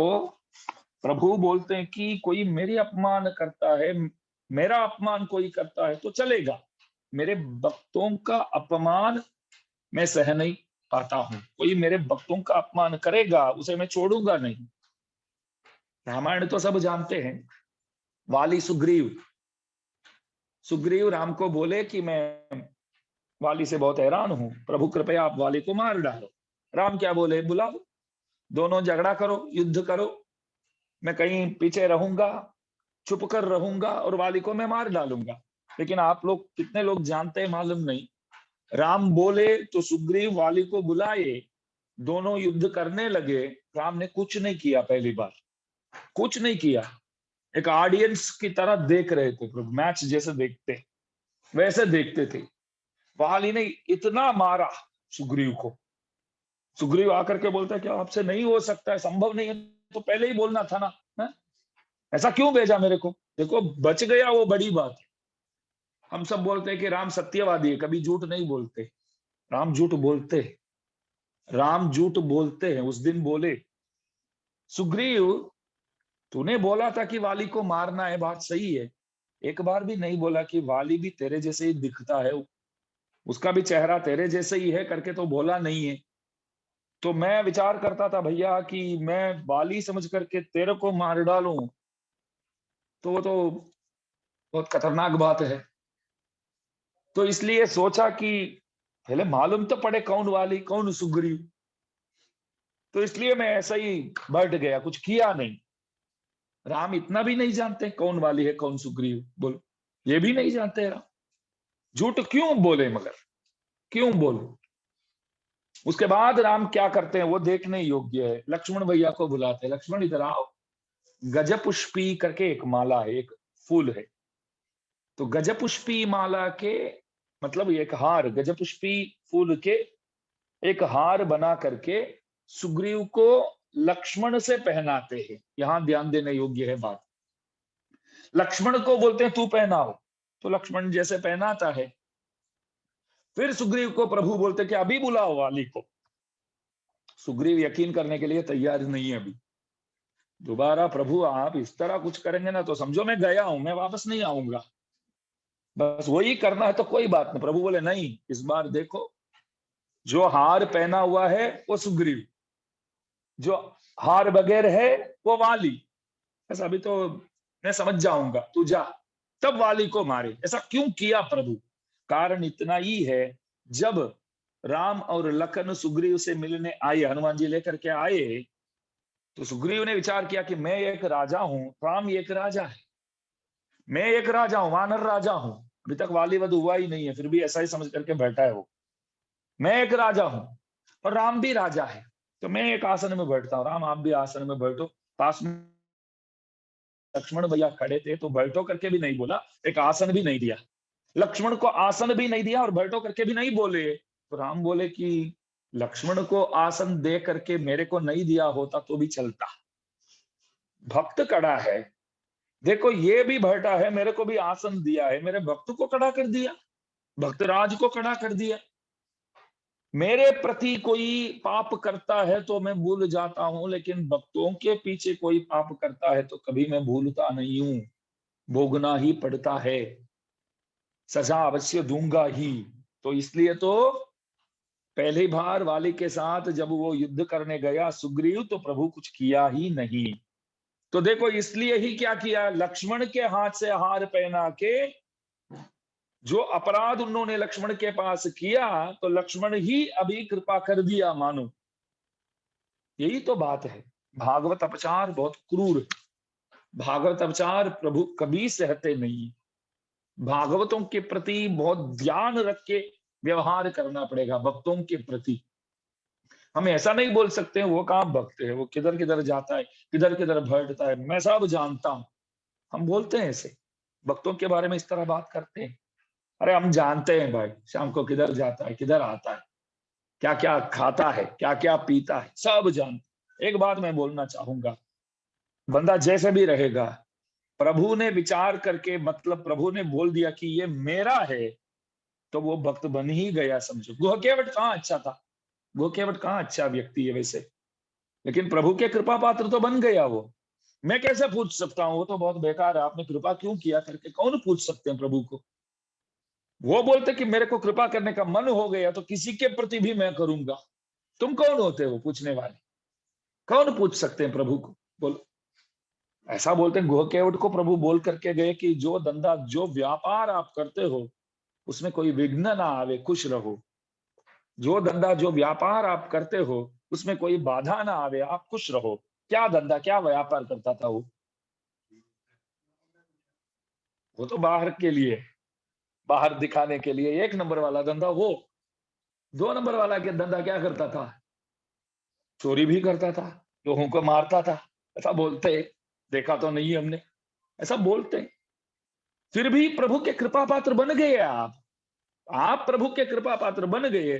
प्रभु बोलते हैं कि कोई मेरी अपमान करता है, मेरा अपमान कोई करता है तो चलेगा, मेरे भक्तों का अपमान मैं सह नहीं पाता हूं। कोई मेरे भक्तों का अपमान करेगा उसे मैं छोड़ूंगा नहीं। रामायण तो सब जानते हैं। वाली सुग्रीव, सुग्रीव राम को बोले कि मैं वाली से बहुत हैरान हूं, प्रभु कृपया आप वाली को मार डालो। राम क्या बोले, बुलाओ, दोनों झगड़ा करो, युद्ध करो, मैं कहीं पीछे रहूंगा, छुप कर रहूंगा और वाली को मैं मार डालूंगा। लेकिन आप लोग कितने लोग जानते हैं मालूम नहीं, राम बोले तो सुग्रीव वाली को बुलाए, दोनों युद्ध करने लगे। राम ने कुछ नहीं किया, पहली बार कुछ नहीं किया, एक ऑडियंस की तरह देख रहे थे प्रभु, मैच जैसे देखते वैसे देखते थे। वाली ने इतना मारा सुग्रीव को, सुग्रीव आकर के बोलता है कि आपसे नहीं हो सकता है, संभव नहीं है, तो पहले ही बोलना था ना, है? ऐसा क्यों भेजा मेरे को। देखो बच गया वो बड़ी बात है। हम सब बोलते हैं कि राम सत्यवादी है, कभी झूठ नहीं बोलते। राम झूठ बोलते हैं, राम झूठ बोलते हैं। उस दिन बोले सुग्रीव तूने बोला था कि वाली को मारना है, बात सही है, एक बार भी नहीं बोला कि वाली भी तेरे जैसे ही दिखता है, उसका भी चेहरा तेरे जैसे ही है करके तो बोला नहीं है। तो मैं विचार करता था भैया कि मैं वाली समझ करके तेरे को मार डालूं तो वो तो बहुत खतरनाक बात है। तो इसलिए सोचा कि पहले मालूम तो पड़े कौन वाली कौन सुग्रीव। तो इसलिए मैं ऐसा ही बैठ गया, कुछ किया नहीं। राम इतना भी नहीं जानते कौन वाली है कौन सुग्रीव, बोलो, ये भी नहीं जानते राम। झूठ क्यों बोले, मगर क्यों बोले। उसके बाद राम क्या करते हैं वो देखने योग्य है। लक्ष्मण भैया को बुलाते हैं, लक्ष्मण इधर आओ। गजपुष्पी करके एक माला है, एक फूल है। तो गजपुष्पी माला के मतलब एक हार, गजपुष्पी फूल के एक हार बना करके सुग्रीव को लक्ष्मण से पहनाते हैं। यहां ध्यान देने योग्य है बात। लक्ष्मण को बोलते हैं तू पहनाओ, तो लक्ष्मण जैसे पहनाता है। फिर सुग्रीव को प्रभु बोलते कि अभी बुलाओ वाली को। सुग्रीव यकीन करने के लिए तैयार नहीं है अभी। दोबारा प्रभु आप इस तरह कुछ करेंगे ना तो समझो मैं गया हूं, मैं वापस नहीं आऊंगा, बस वही करना है तो कोई बात नहीं। प्रभु बोले नहीं, इस बार देखो जो हार पहना हुआ है वो सुग्रीव, जो हार बगैर है वो वाली। ऐसा अभी तो मैं समझ जाऊंगा, तू जा। तब वाली को मारे। ऐसा क्यों किया प्रभु, कारण इतना ही है, जब राम और लखन सुग्रीव से मिलने आए, हनुमान जी लेकर के आए, तो सुग्रीव ने विचार किया कि मैं एक राजा हूं, राम एक राजा है, मैं एक राजा हूं, वानर राजा हूं। अभी तक वाली वध हुआ ही नहीं है, फिर भी ऐसा ही समझ करके बैठा है वो। मैं एक राजा हूं और राम भी राजा है, तो मैं एक आसन में बैठता हूँ, राम आप भी आसन में बैठो। पास में लक्ष्मण भैया खड़े थे तो बैठो करके भी नहीं बोला, एक आसन भी नहीं दिया। लक्ष्मण को आसन भी नहीं दिया और बैठो करके भी नहीं बोले। तो राम बोले कि लक्ष्मण को आसन दे करके मेरे को नहीं दिया होता तो भी चलता। भक्त कड़ा है, देखो ये भी भटा है, मेरे को भी आसन दिया है, मेरे भक्त को खड़ा कर दिया, भक्तराज को खड़ा कर दिया। मेरे प्रति कोई पाप करता है तो मैं भूल जाता हूं, लेकिन भक्तों के पीछे कोई पाप करता है तो कभी मैं भूलता नहीं हूं, भोगना ही पड़ता है, सजा अवश्य दूंगा ही। तो इसलिए तो पहली बार वाली के साथ जब वो युद्ध करने गया सुग्रीव, तो प्रभु कुछ किया ही नहीं। तो देखो इसलिए ही क्या किया, लक्ष्मण के हाथ से हार पहना के जो अपराध उन्होंने लक्ष्मण के पास किया, तो लक्ष्मण ही अभी कृपा कर दिया मानो। यही तो बात है। भागवत अपचार बहुत क्रूर है, भागवत अपचार प्रभु कभी सहते नहीं। भागवतों के प्रति बहुत ध्यान रख के व्यवहार करना पड़ेगा भक्तों के प्रति। हम ऐसा नहीं बोल सकते हैं वो कहाँ भक्त है, वो किधर किधर जाता है, किधर किधर भटकता है, मैं सब जानता हूं। हम बोलते हैं ऐसे, भक्तों के बारे में इस तरह बात करते हैं। अरे हम जानते हैं भाई, शाम को किधर जाता है, किधर आता है, क्या क्या खाता है, क्या क्या पीता है, सब जानते। एक बात मैं बोलना चाहूंगा, बंदा जैसे भी रहेगा, प्रभु ने विचार करके, मतलब प्रभु ने बोल दिया कि ये मेरा है, तो वो भक्त बन ही गया समझो। गुहकेवट कहाँ अच्छा था, गुहकेवट कहाँ अच्छा व्यक्ति है वैसे, लेकिन प्रभु के कृपा पात्र तो बन गया वो। मैं कैसे पूछ सकता हूँ, वो तो बहुत बेकार है, आपने कृपा क्यों किया करके कौन पूछ सकते हैं प्रभु को। वो बोलते कि मेरे को कृपा करने का मन हो गया तो किसी के प्रति भी मैं करूंगा। तुम कौन होते हो पूछने वाले, कौन पूछ सकते हैं प्रभु को, बोलो। ऐसा बोलते हैं गुहकेवट को प्रभु बोल करके गए कि जो धंधा जो व्यापार आप करते हो उसमें कोई विघ्न ना आवे, खुश रहो। जो धंधा जो व्यापार आप करते हो उसमें कोई बाधा ना आवे, आप खुश रहो। क्या धंधा क्या व्यापार करता था वो तो बाहर के लिए, बाहर दिखाने के लिए एक नंबर वाला धंधा वो। दो नंबर वाला के धंधा क्या करता था, चोरी भी करता था, लोगों को मारता था। ऐसा बोलते, देखा तो नहीं हमने, ऐसा बोलते। फिर भी प्रभु के कृपा पात्र बन गए आप प्रभु के कृपा पात्र बन गए।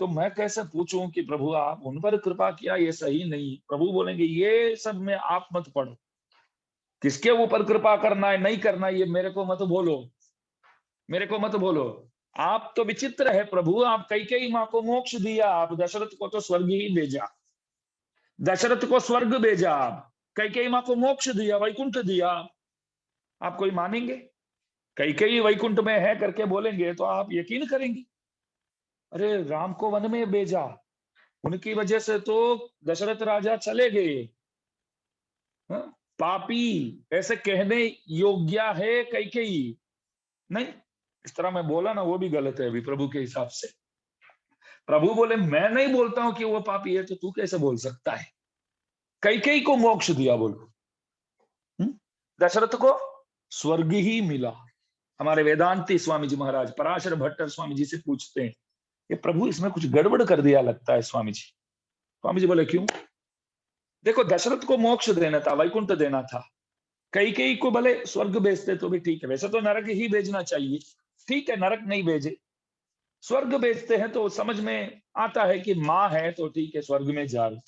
तो मैं कैसे पूछूं कि प्रभु आप उन पर कृपा किया, ये सही नहीं। प्रभु बोलेंगे ये सब में आप मत पढ़ो, किसके ऊपर कृपा करना है नहीं करना है ये मेरे को मत बोलो, मेरे को मत बोलो। आप तो विचित्र है प्रभु, आप कई माँ को मोक्ष दिया, आप दशरथ को तो स्वर्ग ही भेजा, दशरथ को स्वर्ग भेजा, आप कई माँ को मोक्ष दिया, वैकुंठ दिया। आप कोई मानेंगे, कई वैकुंठ में है करके बोलेंगे तो आप यकीन करेंगे। अरे राम को वन में भेजा, उनकी वजह से तो दशरथ राजा चले गए। हाँ? पापी ऐसे कहने योग्य है कई नहीं। इस तरह मैं बोला ना वो भी गलत है अभी प्रभु के हिसाब से। प्रभु बोले मैं नहीं बोलता हूं कि वो पापी है, तो तू कैसे बोल सकता है। कई को मोक्ष दिया बोलो, दशरथ को स्वर्ग ही मिला। हमारे वेदांती स्वामी जी महाराज पराशर भट्टर स्वामी जी से पूछते हैं कि प्रभु इसमें कुछ गड़बड़ कर दिया लगता है स्वामी जी। स्वामी जी बोले क्यों। देखो दशरथ को मोक्ष देना था, वैकुंठ देना था, कई को भले स्वर्ग भेजते तो भी ठीक है, वैसे तो नरक ही भेजना चाहिए, ठीक है नरक नहीं भेजे, स्वर्ग भेजते हैं तो समझ में आता है कि माँ है तो ठीक है स्वर्ग में जा रही,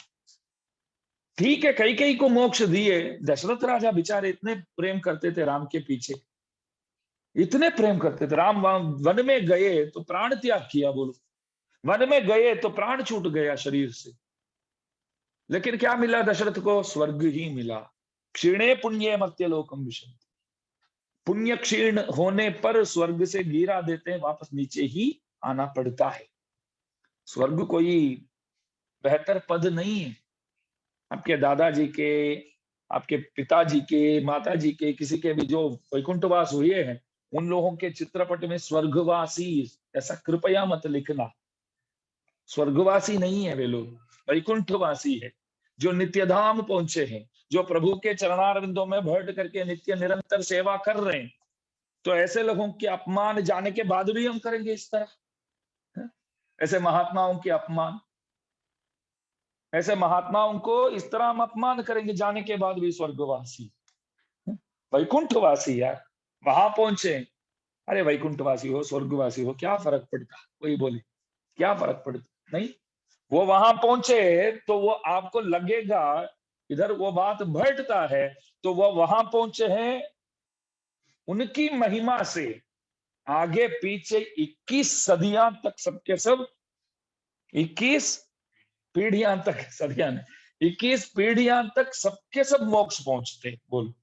ठीक है। कई को मोक्ष दिए, दशरथ राजा बेचारे इतने प्रेम करते थे राम के पीछे, इतने प्रेम करते थे। राम वन में गए तो प्राण त्याग किया बोलो, वन में गए तो प्राण छूट गया शरीर से, लेकिन क्या मिला दशरथ को, स्वर्ग ही मिला। क्षीणे पुण्य मर्त्यलोकम विशंति, पुण्य क्षीण होने पर स्वर्ग से गिरा देते हैं, वापस नीचे ही आना पड़ता है। स्वर्ग कोई बेहतर पद नहीं है। आपके दादाजी के, आपके पिताजी के, माताजी के, किसी के भी जो वैकुंठवास हुए हैं उन लोगों के चित्रपट में स्वर्गवासी ऐसा कृपया मत लिखना। स्वर्गवासी नहीं है वे लोग, वैकुंठवासी है, जो नित्य धाम पहुंचे हैं, जो प्रभु के चरणारविंदों में बैठ करके नित्य निरंतर सेवा कर रहे हैं। तो ऐसे लोगों के अपमान जाने के बाद भी हम करेंगे इस तरह, है? ऐसे महात्माओं के अपमान, ऐसे महात्माओं को इस तरह हम अपमान करेंगे जाने के बाद भी। स्वर्गवासी, वैकुंठवासी यार, वहां पहुंचे। अरे वैकुंठवासी हो स्वर्गवासी हो क्या फर्क पड़ता, कोई बोले क्या फर्क पड़ता, नहीं। वो वहां पहुंचे तो वो आपको लगेगा इधर वो बात भटता है, तो वो वहां पहुंचे हैं उनकी महिमा से। आगे पीछे 21 सदियां तक सबके सब, 21 पीढ़ियां तक, सदियां नहीं, 21 पीढ़ियां तक सबके सब मोक्ष पहुंचते। बोल,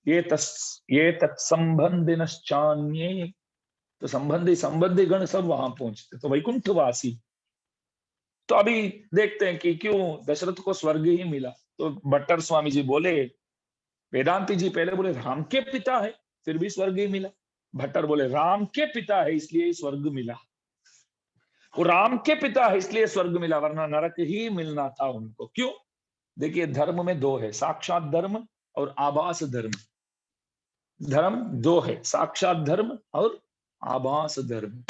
ये तत्संबंधिनश्चान्ये, तो संबंधी संबंधी गण सब वहां पहुंचते, तो वैकुंठवासी। तो अभी देखते हैं कि क्यों दशरथ को स्वर्ग ही मिला। तो भट्टर स्वामी जी बोले, वेदांती जी पहले बोले राम के पिता है फिर भी स्वर्ग ही मिला। भट्टर बोले राम के पिता है इसलिए स्वर्ग मिला, वो राम के पिता है इसलिए स्वर्ग मिला, वरना नरक ही मिलना था उनको। क्यों? देखिए, धर्म में दो है, साक्षात धर्म और आभास धर्म। धर्म दो है, साक्षात धर्म और आभास धर्म।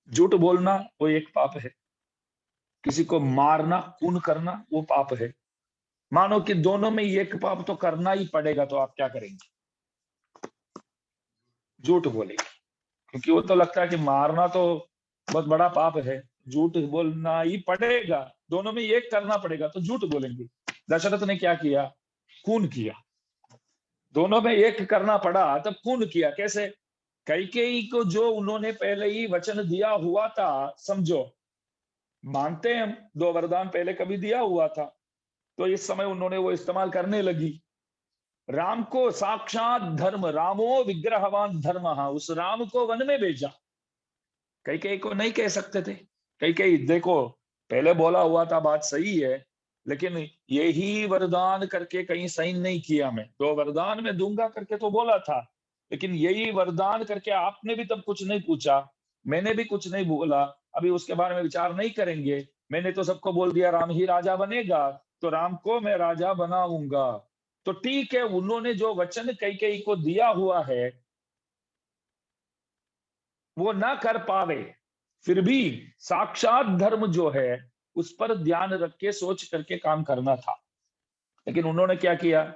झूठ बोलना वो एक पाप है, किसी को मारना, खून करना वो पाप है। मानो कि दोनों में एक पाप तो करना ही पड़ेगा, तो आप क्या करेंगे? झूठ बोलेंगे, क्योंकि वो तो लगता है कि मारना तो बहुत बड़ा पाप है, झूठ बोलना ही पड़ेगा, दोनों में एक करना पड़ेगा, तो झूठ बोलेंगे। दशरथ ने क्या किया? खून किया। दोनों में एक करना पड़ा तब खून किया। कैसे? कैकेयी को जो उन्होंने पहले ही वचन दिया हुआ था, समझो, मानते हैं हम, दो वरदान पहले कभी दिया हुआ था, तो इस समय उन्होंने वो इस्तेमाल करने लगी। राम को साक्षात धर्म, रामो विग्रहवान धर्म, उस राम को वन में भेजा। कैकेयी को नहीं कह सकते थे, कैकेयी देखो पहले बोला हुआ था, बात सही है, लेकिन यही वरदान करके कहीं साइन नहीं किया, मैं दो वरदान में दूंगा करके तो बोला था, लेकिन यही वरदान करके आपने भी तब कुछ नहीं पूछा, मैंने भी कुछ नहीं बोला, अभी उसके बारे में विचार नहीं करेंगे। मैंने तो सबको बोल दिया राम ही राजा बनेगा, तो राम को मैं राजा बनाऊंगा। तो ठीक है, उन्होंने जो वचन कैकेयी को दिया हुआ है वो ना कर पावे, फिर भी साक्षात धर्म जो है उस पर ध्यान रख के सोच करके काम करना था। लेकिन उन्होंने क्या किया?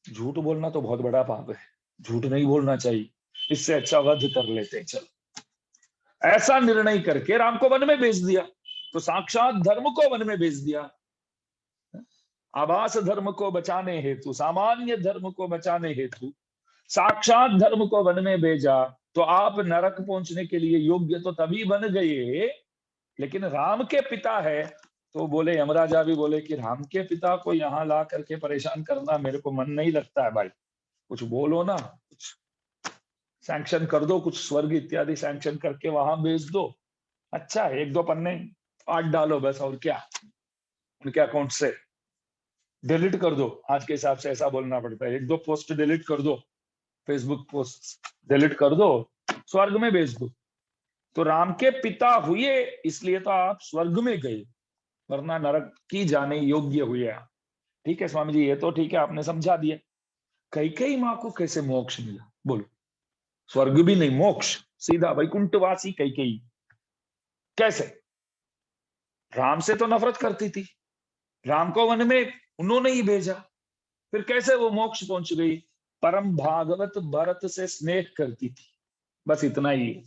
झूठ बोलना तो बहुत बड़ा पाप है, झूठ नहीं बोलना चाहिए, इससे अच्छा वध कर लेते चल, ऐसा निर्णय करके राम को वन में भेज दिया। तो साक्षात धर्म को वन में भेज दिया, आभास धर्म को बचाने हेतु, सामान्य धर्म को बचाने हेतु साक्षात धर्म को वन में भेजा। तो आप नरक पहुंचने के लिए योग्य तो तभी बन गए, लेकिन राम के पिता है, तो बोले, यमराजा भी बोले कि राम के पिता को यहाँ ला करके परेशान करना मेरे को मन नहीं लगता है भाई, कुछ बोलो ना, कुछ सैंक्शन कर दो, कुछ स्वर्ग इत्यादि सैंक्शन करके वहां भेज दो। अच्छा, एक दो पन्ने पाठ डालो बस, और क्या, उनके अकाउंट से डिलीट कर दो, आज के हिसाब से ऐसा बोलना पड़ता है, एक दो पोस्ट डिलीट कर दो, फेसबुक पोस्ट डिलीट कर दो, स्वर्ग में भेज दो। तो राम के पिता हुए इसलिए तो आप स्वर्ग में गए, वरना नरक की जाने योग्य हुए आप। ठीक है स्वामी जी, ये तो ठीक है, आपने समझा दिया। कैकेयी माँ को कैसे मोक्ष मिला? बोलो, स्वर्ग भी नहीं, मोक्ष सीधा वैकुंठवासी कैकेयी कैसे? राम से तो नफरत करती थी, राम को वन में उन्होंने ही भेजा, फिर कैसे वो मोक्ष पहुंच गई? परम भागवत भरत से स्नेह करती थी, बस इतना ही।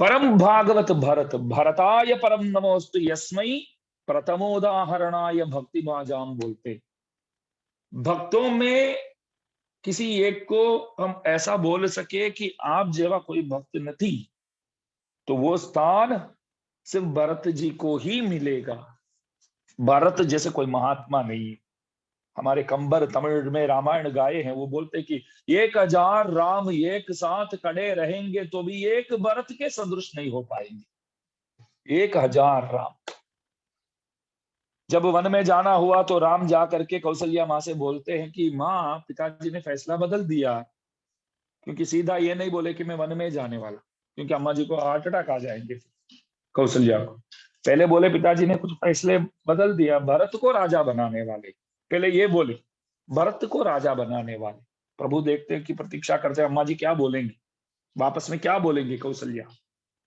परम भागवत भरत, भरताय परम नमोस्तु यस्मै प्रथमोदाहरणाय भक्ति माजाम बोलते। भक्तों में किसी एक को हम ऐसा बोल सके कि आप जेवा कोई भक्त नहीं, तो वो स्थान सिर्फ भरत जी को ही मिलेगा। भरत जैसे कोई महात्मा नहीं है। हमारे कंबर तमिल में रामायण गाए हैं, वो बोलते कि 1000 राम एक साथ खड़े रहेंगे तो भी एक भरत के सदृश नहीं हो पाएंगे। 1000 राम। जब वन में जाना हुआ तो राम जा करके कौशल्या माँ से बोलते हैं कि माँ, पिताजी ने फैसला बदल दिया, क्योंकि सीधा ये नहीं बोले कि मैं वन में जाने वाला, क्योंकि अम्मा जी को हार्ट अटैक आ जाएंगे। कौशल्या को पहले बोले पिताजी ने कुछ फैसले बदल दिया, भरत को राजा बनाने वाले, पहले ये बोले भरत को राजा बनाने वाले। प्रभु देखते हैं कि प्रतीक्षा करते हैं अम्मा जी क्या बोलेंगे, वापस में क्या बोलेंगे कौशल्या।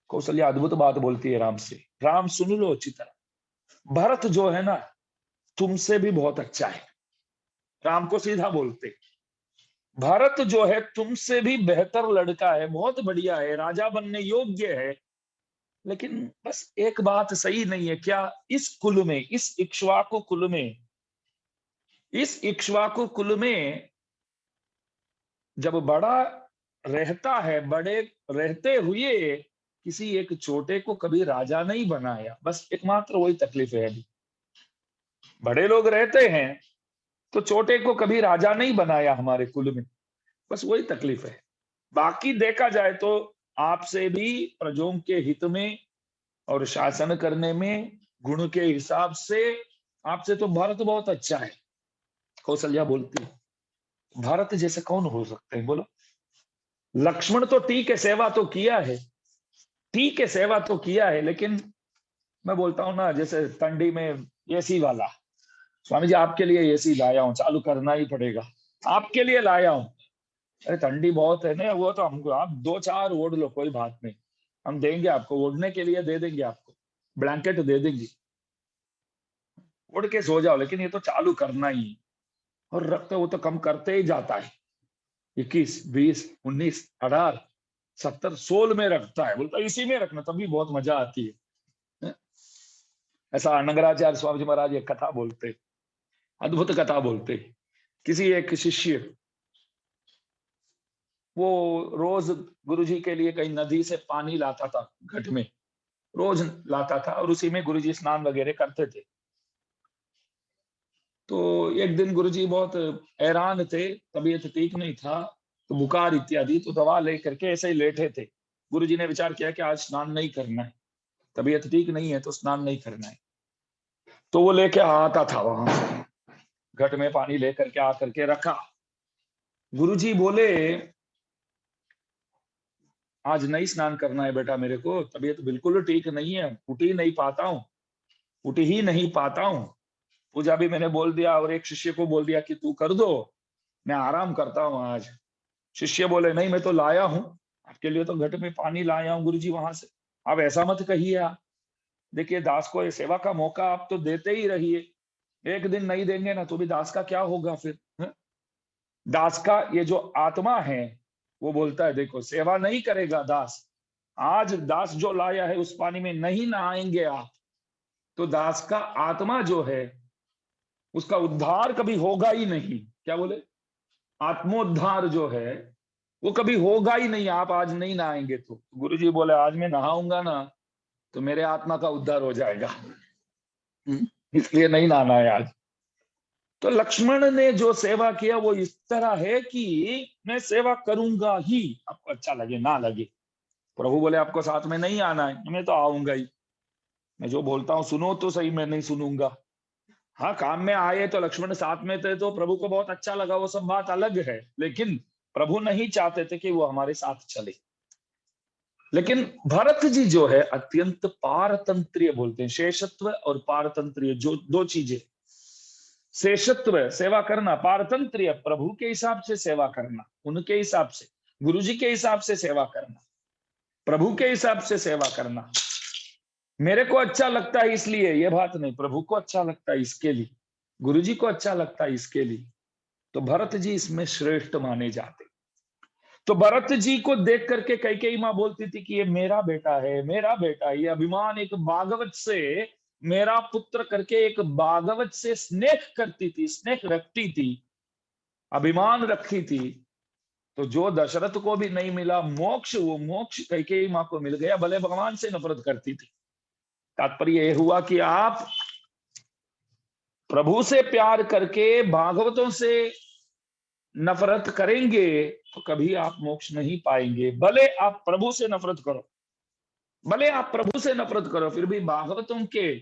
कौशल्या अद्भुत बात बोलती है राम से, राम सुन लो अच्छी तरह, भरत जो है ना तुमसे भी बहुत अच्छा है। राम को सीधा बोलते, भरत जो है तुमसे भी बेहतर लड़का है, बहुत बढ़िया है, राजा बनने योग्य है, लेकिन बस एक बात सही नहीं है क्या, इस कुल में, इस इक्ष्वाकु कुल में, इस इक्ष्वाकु कुल में जब बड़ा रहता है, बड़े रहते हुए किसी एक छोटे को कभी राजा नहीं बनाया, बस एकमात्र वही तकलीफ है अभी। बड़े लोग रहते हैं तो छोटे को कभी राजा नहीं बनाया हमारे कुल में, बस वही तकलीफ है। बाकी देखा जाए तो आपसे भी प्रजों के हित में और शासन करने में गुण के हिसाब से आपसे तो भारत बहुत अच्छा है। कौशल्या बोलती है भारत जैसे कौन हो सकते हैं बोलो। लक्ष्मण तो ठीक है, सेवा तो किया है, ठीक है सेवा तो किया है, लेकिन मैं बोलता हूं ना, जैसे ठंडी में एसी वाला, स्वामी जी आपके लिए एसी लाया हूं, चालू करना ही पड़ेगा, आपके लिए लाया हूं। अरे ठंडी बहुत है ना, वो तो हमको आप 2-4 ओढ़ लो, कोई बात नहीं, हम देंगे आपको, ओढ़ने के लिए दे देंगे आपको, ब्लैंकेट दे देंगे, ओढ़ के सो जाओ, लेकिन ये तो चालू करना ही है। और रक्त वो तो कम करते ही जाता है, 21, 20, 19, 18, 70, 16 में रखता है, बोलता इसी में रखना तभी बहुत मजा आती है। ऐसा नगराचार्य स्वामी जी महाराज एक कथा बोलते, अद्भुत कथा बोलते। किसी एक शिष्य वो रोज गुरुजी के लिए कहीं नदी से पानी लाता था, घट में रोज लाता था, और उसी में गुरुजी स्नान वगैरह करते थे। तो एक दिन गुरुजी बहुत हैरान थे, तबीयत ठीक नहीं था, तो बुखार इत्यादि, तो दवा लेकर के ऐसे ही लेटे थे। गुरुजी ने विचार किया कि आज स्नान नहीं करना है, तबीयत ठीक नहीं है तो स्नान नहीं करना है। तो वो लेके आता था, वहां से घट में पानी लेकर के आकर के रखा। गुरुजी बोले आज नहीं स्नान करना है बेटा, मेरे को तबीयत बिल्कुल ठीक नहीं है, उठ ही नहीं पाता हूँ, उठ ही नहीं पाता हूँ। पूजा भी मैंने बोल दिया और एक शिष्य को बोल दिया कि तू कर दो, मैं आराम करता हूँ आज। शिष्य बोले नहीं, मैं तो लाया हूँ आपके लिए, तो घट में पानी लाया हूँ गुरुजी वहां से, आप ऐसा मत कहिए। आप देखिए दास को ये सेवा का मौका आप तो देते ही रहिए, एक दिन नहीं देंगे ना तो भी दास का क्या होगा फिर, है? दास का ये जो आत्मा है वो बोलता है देखो सेवा नहीं करेगा दास, आज दास जो लाया है उस पानी में नहीं नहाएंगे आप, तो दास का आत्मा जो है उसका उद्धार कभी होगा ही नहीं। क्या बोले, आत्मोद्धार जो है वो कभी होगा ही नहीं, आप आज नहीं नहाएंगे तो। गुरुजी बोले आज मैं नहाऊंगा ना तो मेरे आत्मा का उद्धार हो जाएगा, इसलिए नहीं नहाना है आज। तो लक्ष्मण ने जो सेवा किया वो इस तरह है कि मैं सेवा करूंगा ही, आपको अच्छा लगे ना लगे। प्रभु बोले आपको साथ में नहीं आना है, मैं तो आऊंगा ही, मैं जो बोलता हूँ सुनो तो सही, मैं नहीं सुनूंगा। हाँ काम में आए तो लक्ष्मण साथ में थे तो प्रभु को बहुत अच्छा लगा, वो सब बात अलग है, लेकिन प्रभु नहीं चाहते थे कि वो हमारे साथ चले। लेकिन भरत जी जो है अत्यंत पारतंत्रीय, बोलते हैं शेषत्व और पारतंत्रीय जो दो चीजें। शेषत्व सेवा करना, पारतंत्र्य प्रभु के हिसाब से सेवा करना, उनके हिसाब से, गुरु जी के हिसाब से सेवा करना, प्रभु के हिसाब से सेवा करना। मेरे को अच्छा लगता है इसलिए, ये बात नहीं, प्रभु को अच्छा लगता है इसके लिए, गुरु जी को अच्छा लगता है इसके लिए। तो भरत जी इसमें श्रेष्ठ माने जाते। तो भरत जी को देख करके कैकेयी माँ बोलती थी कि ये मेरा बेटा है, मेरा बेटा है, ये अभिमान एक भागवत से, मेरा पुत्र करके एक भागवत से स्नेह करती थी, स्नेह रखती थी, अभिमान रखी थी। तो जो दशरथ को भी नहीं मिला मोक्ष, वो मोक्ष कैकेयी माँ को मिल गया, भले भगवान से नफरत करती थी। तात्पर्य यह हुआ कि आप प्रभु से प्यार करके भागवतों से नफरत करेंगे तो कभी आप मोक्ष नहीं पाएंगे। भले आप प्रभु से नफरत करो, भले आप प्रभु से नफरत करो, फिर भी भागवतों के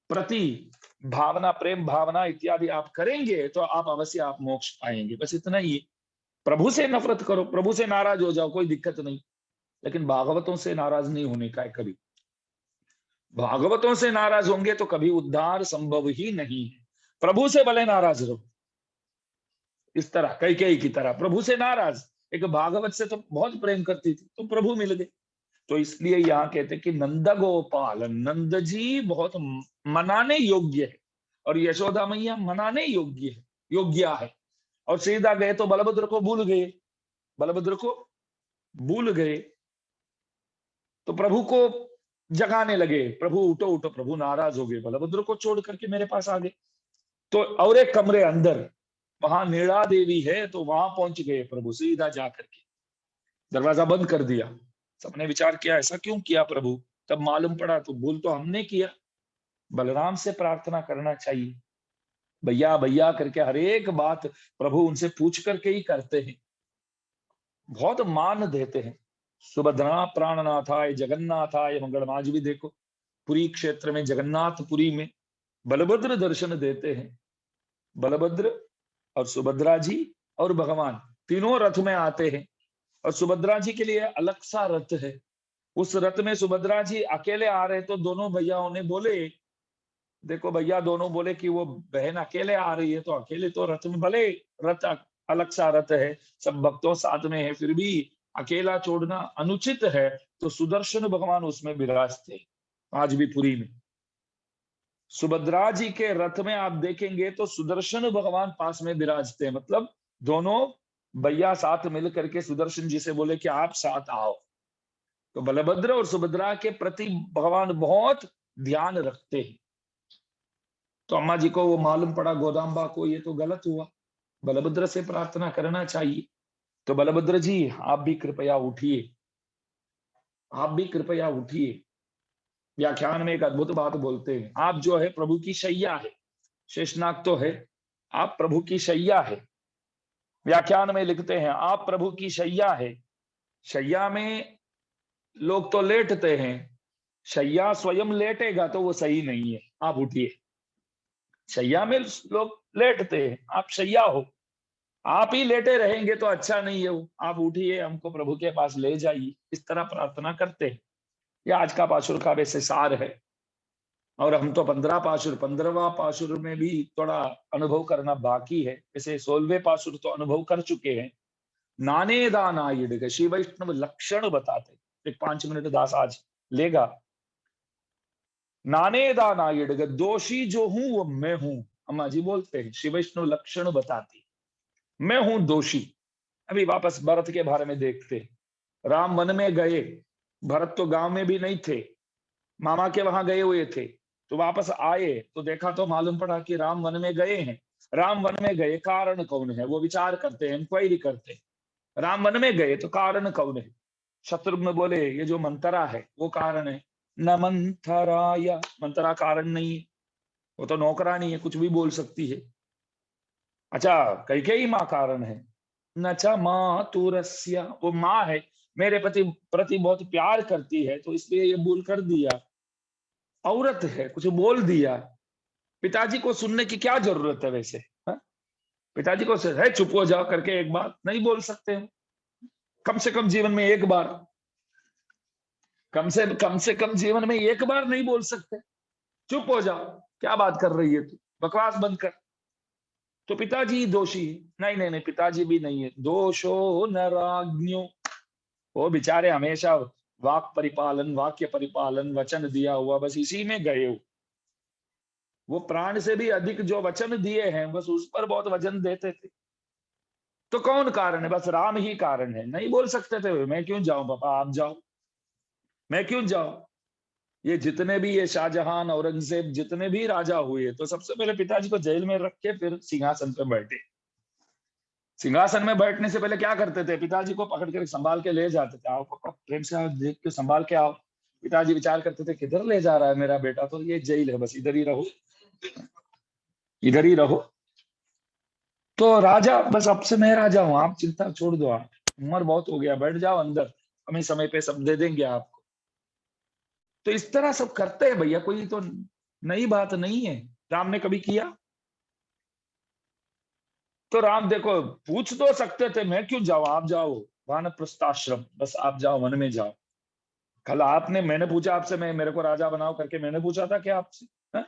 प्रति भावना, प्रेम भावना इत्यादि आप करेंगे तो आप अवश्य आप मोक्ष पाएंगे, बस इतना ही। प्रभु से नफरत करो, प्रभु से नाराज हो जाओ, कोई दिक्कत नहीं, लेकिन भागवतों से नाराज नहीं होने का है कभी। भागवतों से नाराज होंगे तो कभी उद्धार संभव ही नहीं है। प्रभु से भले नाराज रहो, इस तरह कैकेयी की तरह प्रभु से नाराज, एक भागवत से तो बहुत प्रेम करती थी तो प्रभु मिल गए। तो इसलिए यहाँ कहते कि नंद गोपाल, नंद जी बहुत मनाने योग्य है, और यशोदा मैया मनाने योग्य है, योग्या है। और सीधा गए तो बलभद्र को भूल गए, बलभद्र को भूल गए। तो प्रभु को जगाने लगे, प्रभु उठो उठो। प्रभु नाराज हो गए, बलभद्र को छोड़ करके मेरे पास आ गए। तो और एक कमरे अंदर वहां नीड़ा देवी है, तो वहां पहुंच गए प्रभु सीधा जा करके, दरवाजा बंद कर दिया। सबने विचार किया ऐसा क्यों किया प्रभु? तब मालूम पड़ा तो भूल तो हमने किया, बलराम से प्रार्थना करना चाहिए। भैया भैया करके हर एक बात प्रभु उनसे पूछ करके ही करते हैं, बहुत मान देते हैं। सुभद्रा प्राणनाथाय जगन्नाथाय मंगलम। आज भी देखो पुरी क्षेत्र में, जगन्नाथपुरी में बलभद्र दर्शन देते हैं। बलभद्र और सुभद्रा जी और भगवान तीनों रथ में आते हैं, और सुभद्रा जी के लिए अलग सा रथ है। उस रथ में सुभद्रा जी अकेले आ रहे, तो दोनों भैयाओं ने बोले, देखो भैया दोनों बोले कि वो बहन अकेले आ रही है, तो अकेले तो रथ में, भले रथ अलग सा रथ है, सब भक्तों साथ में है, फिर भी अकेला छोड़ना अनुचित है। तो सुदर्शन भगवान उसमें विराजते, आज भी पुरी में सुभद्रा जी के रथ में आप देखेंगे तो सुदर्शन भगवान पास में विराजते हैं। मतलब दोनों भैया साथ मिल करके सुदर्शन जी से बोले कि आप साथ आओ। तो बलभद्र और सुभद्रा के प्रति भगवान बहुत ध्यान रखते हैं। तो अम्मा जी को वो मालूम पड़ा, गोदाम्बा को, ये तो गलत हुआ, बलभद्र से प्रार्थना करना चाहिए। तो बलभद्र जी आप भी कृपया उठिए, आप भी कृपया उठिए। व्याख्यान में एक अद्भुत बात बोलते हैं, आप जो है प्रभु की शैया है, शेषनाग तो है, आप प्रभु की शैया है। व्याख्यान में लिखते हैं आप प्रभु की शैया है। शैया में लोग तो लेटते हैं, शैया स्वयं लेटेगा तो वो सही नहीं है, आप उठिए। शैया में लोग लेटते हैं, आप शैया हो, आप ही लेटे रहेंगे तो अच्छा नहीं है वो, आप उठिए, हमको प्रभु के पास ले जाइए। इस तरह प्रार्थना करते हैं। ये आज का पाशुर का वैसे सार है। और हम तो 15 पाशुर, 15वां पाशुर में भी थोड़ा अनुभव करना बाकी है। वैसे 16वें पाशुर तो अनुभव कर चुके हैं। नाने दाना ये श्री वैष्णव लक्षण बताते, एक 5 मिनट दास आज लेगा। नाने दाना ये दोषी जो हूं वो मैं हूं, अम्मा जी बोलते हैं, श्री वैष्णव लक्षण बताती, मैं हूं दोषी। अभी वापस भरत के बारे में देखते। राम वन में गए, भरत तो गांव में भी नहीं थे, मामा के वहां गए हुए थे। तो वापस आए तो देखा तो मालूम पड़ा कि राम वन में गए हैं। राम वन में गए, कारण कौन है, वो विचार करते हैं, इंक्वायरी करते हैं। राम वन में गए तो कारण कौन है? शत्रुघ्न बोले ये जो मंतरा है वो कारण है। न मंथराय, मंतरा कारण नहीं है, वो तो नौकरानी है, कुछ भी बोल सकती है। अच्छा, कैकेयी माँ कारण है। न च मातुरस्य, वो माँ है, मेरे प्रति बहुत प्यार करती है, तो इसलिए ये बोल कर दिया। औरत है, कुछ बोल दिया। पिताजी को सुनने की क्या जरूरत है वैसे, हा? पिताजी को है चुप हो जाओ करके एक बार नहीं बोल सकते हो? कम से कम जीवन में एक बार, कम से कम जीवन में एक बार नहीं बोल सकते? चुप हो जाओ, क्या बात कर रही है तू, बकवास बंद कर। तो पिताजी दोषी? नहीं नहीं नहीं, पिताजी भी नहीं है। दोषो न राज्ञो, वो बेचारे हमेशा वाक परिपालन, वाक्य परिपालन, वचन दिया हुआ, बस इसी में गए हो। वो प्राण से भी अधिक जो वचन दिए हैं, बस उस पर बहुत वचन देते थे। तो कौन कारण है? बस राम ही कारण है। नहीं बोल सकते थे, मैं क्यों जाऊं पापा, आप जाओ, मैं क्यों जाऊं? ये जितने भी, ये शाहजहां, औरंगजेब, जितने भी राजा हुए, तो सबसे पहले पिताजी को जेल में रख के फिर सिंहासन पे बैठे। सिंहासन में बैठने से पहले क्या करते थे? पिताजी को पकड़ कर संभाल के ले जाते थे, आओ पापा प्रेम से आओ, देख के संभाल के आओ। पिताजी विचार करते थे किधर ले जा रहा है मेरा बेटा, तो ये जेल है, बस इधर ही रहो, इधर ही रहो। तो राजा, बस अब से मैं राजा हूं, आप चिंता छोड़ दो, आप उम्र बहुत हो गया, बैठ जाओ अंदर, हमें समय पे सब दे देंगे आपको। तो इस तरह सब करते हैं भैया, कोई तो नई बात नहीं है। राम ने कभी किया? तो राम देखो पूछ तो सकते थे, मैं क्यों जाऊं, आप जाओ वानप्रस्थाश्रम, बस आप जाओ, वन में जाओ। कल आपने, मैंने पूछा आपसे, मैं मेरे को राजा बनाओ करके मैंने पूछा था क्या आपसे? है?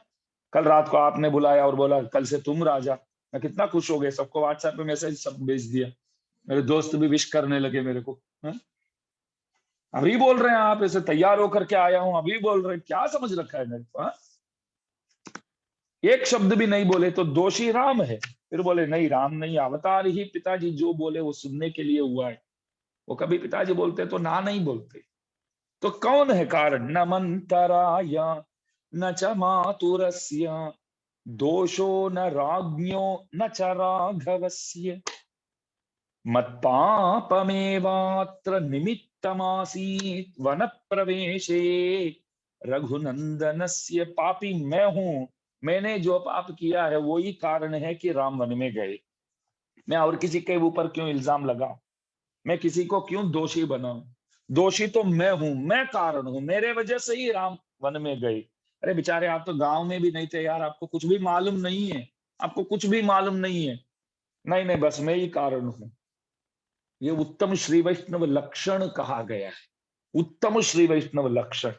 कल रात को आपने बुलाया और बोला कल से तुम राजा। मैं कितना खुश हो गया, सबको व्हाट्सएप पे मैसेज सब भेज दिया, मेरे दोस्त भी विश करने लगे मेरे को। है? अभी बोल रहे हैं आप, ऐसे तैयार होकर के आया हूं, अभी बोल रहे हैं, क्या समझ रखा है मेरे को? एक शब्द भी नहीं बोले तो दोषी राम है। फिर बोले नहीं, राम नहीं, अवतार ही पिताजी जो बोले वो सुनने के लिए हुआ है। वो कभी पिताजी बोलते तो ना नहीं बोलते। तो कौन है कारण? न मंतराय न च मातुरस्य दोषो न राज्ञो न च राघवस्य मत्पापमेवात्र निमित्तमासीत् वन प्रवेशे रघुनंदनस्य। पापी मैं हूं, मैंने जो पाप किया है वो ही कारण है कि राम वन में गए। मैं और किसी के ऊपर क्यों इल्जाम लगाऊं? मैं किसी को क्यों दोषी बनाऊं? दोषी तो मैं हूं, मैं कारण हूं, मेरे वजह से ही राम वन में गए। अरे बेचारे, आप तो गांव में भी नहीं थे यार, आपको कुछ भी मालूम नहीं है, आपको कुछ भी मालूम नहीं है। नहीं नहीं, बस मैं ही कारण हूं। ये उत्तम श्री वैष्णव लक्षण कहा गया है, उत्तम श्री वैष्णव लक्षण।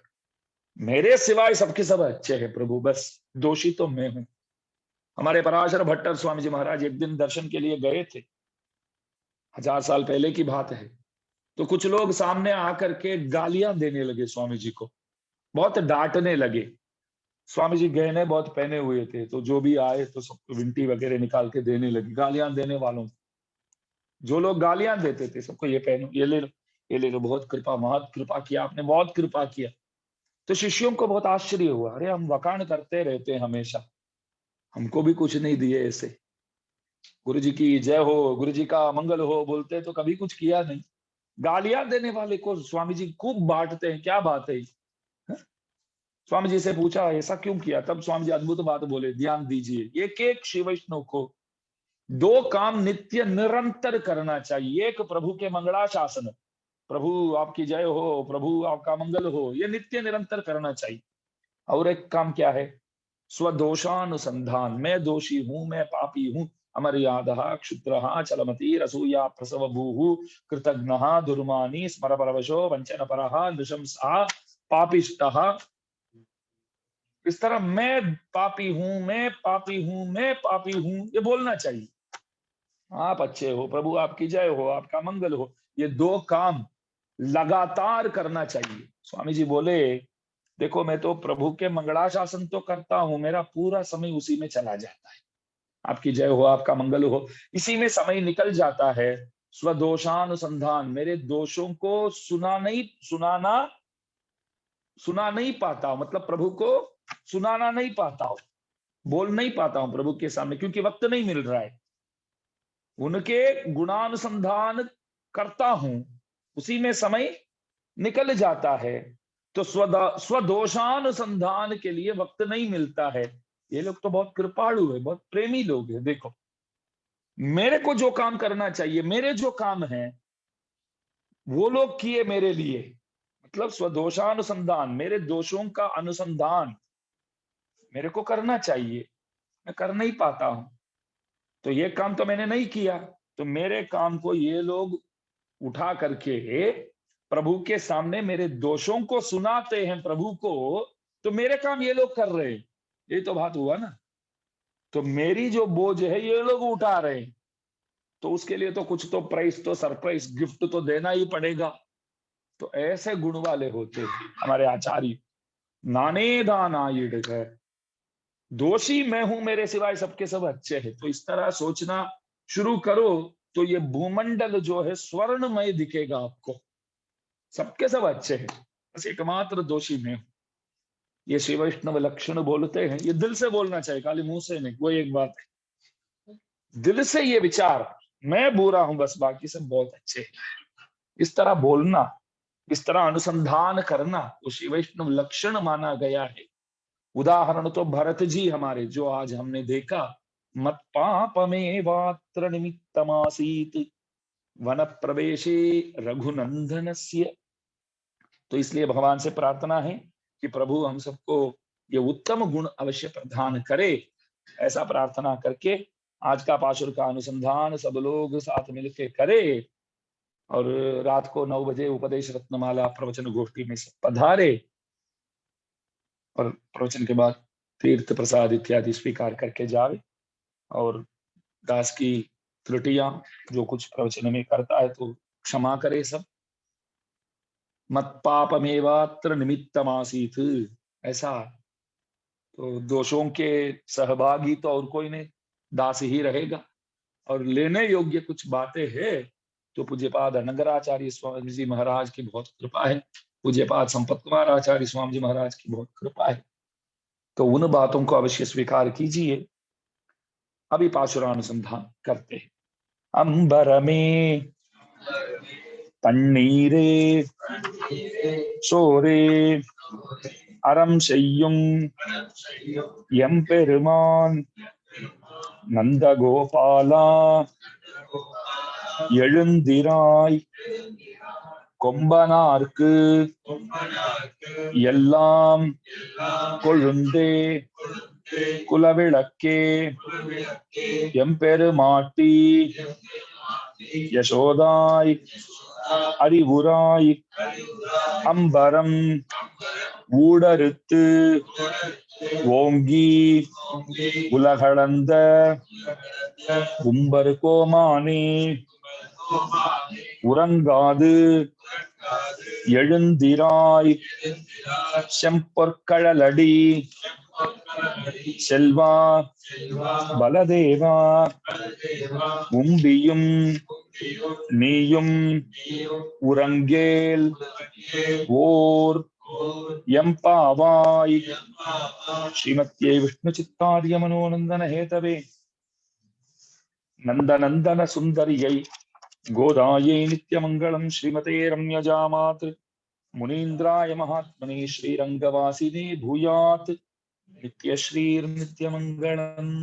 मेरे सिवाय सबके सब अच्छे हैं प्रभु, बस दोषी तो मैं हूं। हमारे पराशर भट्टर स्वामी जी महाराज एक दिन दर्शन के लिए गए थे, 1000 साल पहले की बात है। तो कुछ लोग सामने आकर के गालियां देने लगे स्वामी जी को, बहुत डांटने लगे। स्वामी जी गहने बहुत पहने हुए थे, तो जो भी आए तो सबको विंटी वगैरह निकाल के देने लगे, गालियां देने वालों। जो लोग गालियां देते थे सबको, ये पहनो, ये ले लो, ये ले लो, बहुत कृपा, बहुत कृपा किया आपने, बहुत कृपा किया। तो शिष्यों को बहुत आश्चर्य हुआ, अरे हम वखाण करते रहते हैं हमेशा, हमको भी कुछ नहीं दिए ऐसे। गुरु जी की जय हो, गुरु जी का मंगल हो बोलते तो कभी कुछ किया नहीं। गालियां देने वाले को स्वामी जी खूब बांटते हैं, क्या बात है? स्वामी जी से पूछा ऐसा क्यों किया? तब स्वामी जी अद्भुत बात बोले, ध्यान दीजिए, एक एक श्री वैष्णव को दो काम नित्य निरंतर करना चाहिए। एक प्रभु के मंगलाशासन, प्रभु आपकी जय हो, प्रभु आपका मंगल हो, ये नित्य निरंतर करना चाहिए। और एक काम क्या है? स्वदोषानुसंधान, मैं दोषी हूं, मैं पापी हूं, अमर्यादः क्षुद्रः चलमति रसूया प्रसव भूः कृतघ्नः दुर्मानी स्मर परवशो वंचन परः नृशंसः पापिष्टः। इस तरह मैं पापी हूं, मैं पापी हूं, मैं पापी हूं, ये बोलना चाहिए। आप अच्छे हो, प्रभु आपकी जय हो, आपका मंगल हो, ये दो काम लगातार करना चाहिए। स्वामी जी बोले, देखो मैं तो प्रभु के मंगलाशासन तो करता हूं, मेरा पूरा समय उसी में चला जाता है। आपकी जय हो, आपका मंगल हो, इसी में समय निकल जाता है। स्वदोषानुसंधान, मेरे दोषों को सुना नहीं पाता, मतलब प्रभु को सुनाना नहीं पाता हूं, बोल नहीं पाता हूं प्रभु के सामने, क्योंकि वक्त नहीं मिल रहा है। उनके गुणानुसंधान करता हूं, उसी में समय निकल जाता है। तो स्वदोषानुसंधान के लिए वक्त नहीं मिलता है। ये लोग तो बहुत कृपालु है, बहुत प्रेमी लोग हैं। देखो, मेरे को जो काम करना चाहिए, मेरे जो काम है वो लोग किए मेरे लिए, मतलब स्वदोषानुसंधान, मेरे दोषों का अनुसंधान मेरे को करना चाहिए, मैं कर नहीं पाता हूं। तो ये काम तो मैंने नहीं किया, तो मेरे काम को ये लोग उठा करके प्रभु के सामने मेरे दोषों को सुनाते हैं प्रभु को, तो मेरे काम ये लोग कर रहे हैं। ये तो बात हुआ ना। तो मेरी जो बोझ है ये लोग उठा रहे हैं, तो उसके लिए तो कुछ तो प्राइस, तो सरप्राइज गिफ्ट तो देना ही पड़ेगा। तो ऐसे गुण वाले होते हमारे आचार्य। नाने दाना है, दोषी मैं हूं, मेरे सिवाय सबके सब अच्छे हैं। तो इस तरह सोचना शुरू करो, तो ये भूमंडल जो है स्वर्णमय दिखेगा आपको, सबके सब अच्छे हैं, बस एकमात्र दोषी मैं हूं। ये श्री वैष्णव लक्षण बोलते हैं, ये दिल से बोलना चाहिए, खाली मुंह से नहीं। वो एक बात है, दिल से ये विचार, मैं बुरा हूं बस, बाकी सब बहुत अच्छे हैं, इस तरह बोलना, इस तरह अनुसंधान करना, वो श्री वैष्णव लक्षण माना गया है। उदाहरण तो भरत जी हमारे, जो आज हमने देखा, मत पापमेवात्र निमित्तमासीत वन प्रवेशे रघुनंदनस्य। तो इसलिए भगवान से प्रार्थना है कि प्रभु हम सबको ये उत्तम गुण अवश्य प्रदान करे। ऐसा प्रार्थना करके आज का पाशुर का अनुसंधान सब लोग साथ मिलके करे, और रात को 9 बजे उपदेश रत्नमाला प्रवचन गोष्ठी में सब पधारे, और प्रवचन के बाद तीर्थ प्रसाद इत्यादि स्वीकार करके जावे। और दास की त्रुटियां जो कुछ प्रवचन में करता है तो क्षमा करे सब। मत पापमेवात्र निमित्तमासीत, ऐसा। तो दोषों के सहभागी तो और कोई नहीं, दास ही रहेगा। और लेने योग्य कुछ बातें हैं तो पूज्यपाद अनंगराचार्य स्वामी जी महाराज की बहुत कृपा है, पूज्यपाद संपत कुमार आचार्य स्वामी जी महाराज की बहुत कृपा है, तो उन बातों को अवश्य स्वीकार कीजिए। अभी पाशुरानुसंधान करते हैं। अंबर में तन्नीरे சோரே அறம் செய்யும் எம்பெருமான் நந்தகோபாலா எழுந்திராய் கொம்பனார்க்கு எல்லாம் கொழுந்தே குலவிளக்கே எம்பெருமாட்டி யசோதாய் அறிவுராய் அம்பரம் ஊடறுத்து ஓங்கி உலகளந்த உம்பர் கோமானே உறங்காது எழுந்திராய் செம்பொற்கழலடி செல்வா பலதேவா உம்பியும் நீயும் உறங்கேல் ஓர் எம்பாவாய் ஸ்ரீமத்யை விஷ்ணு சித்தாரிய மனோநந்தன ஹேதவே நந்தநந்தன சுந்தரியை கோதாயை நித்யமங்கலம் ஸ்ரீமதே ரம்யஜாமாத் मुनीन्द्राय महात्मने श्रीरंगवासिने भूयात् नित्यश्रीर्नित्यमङ्गलम्।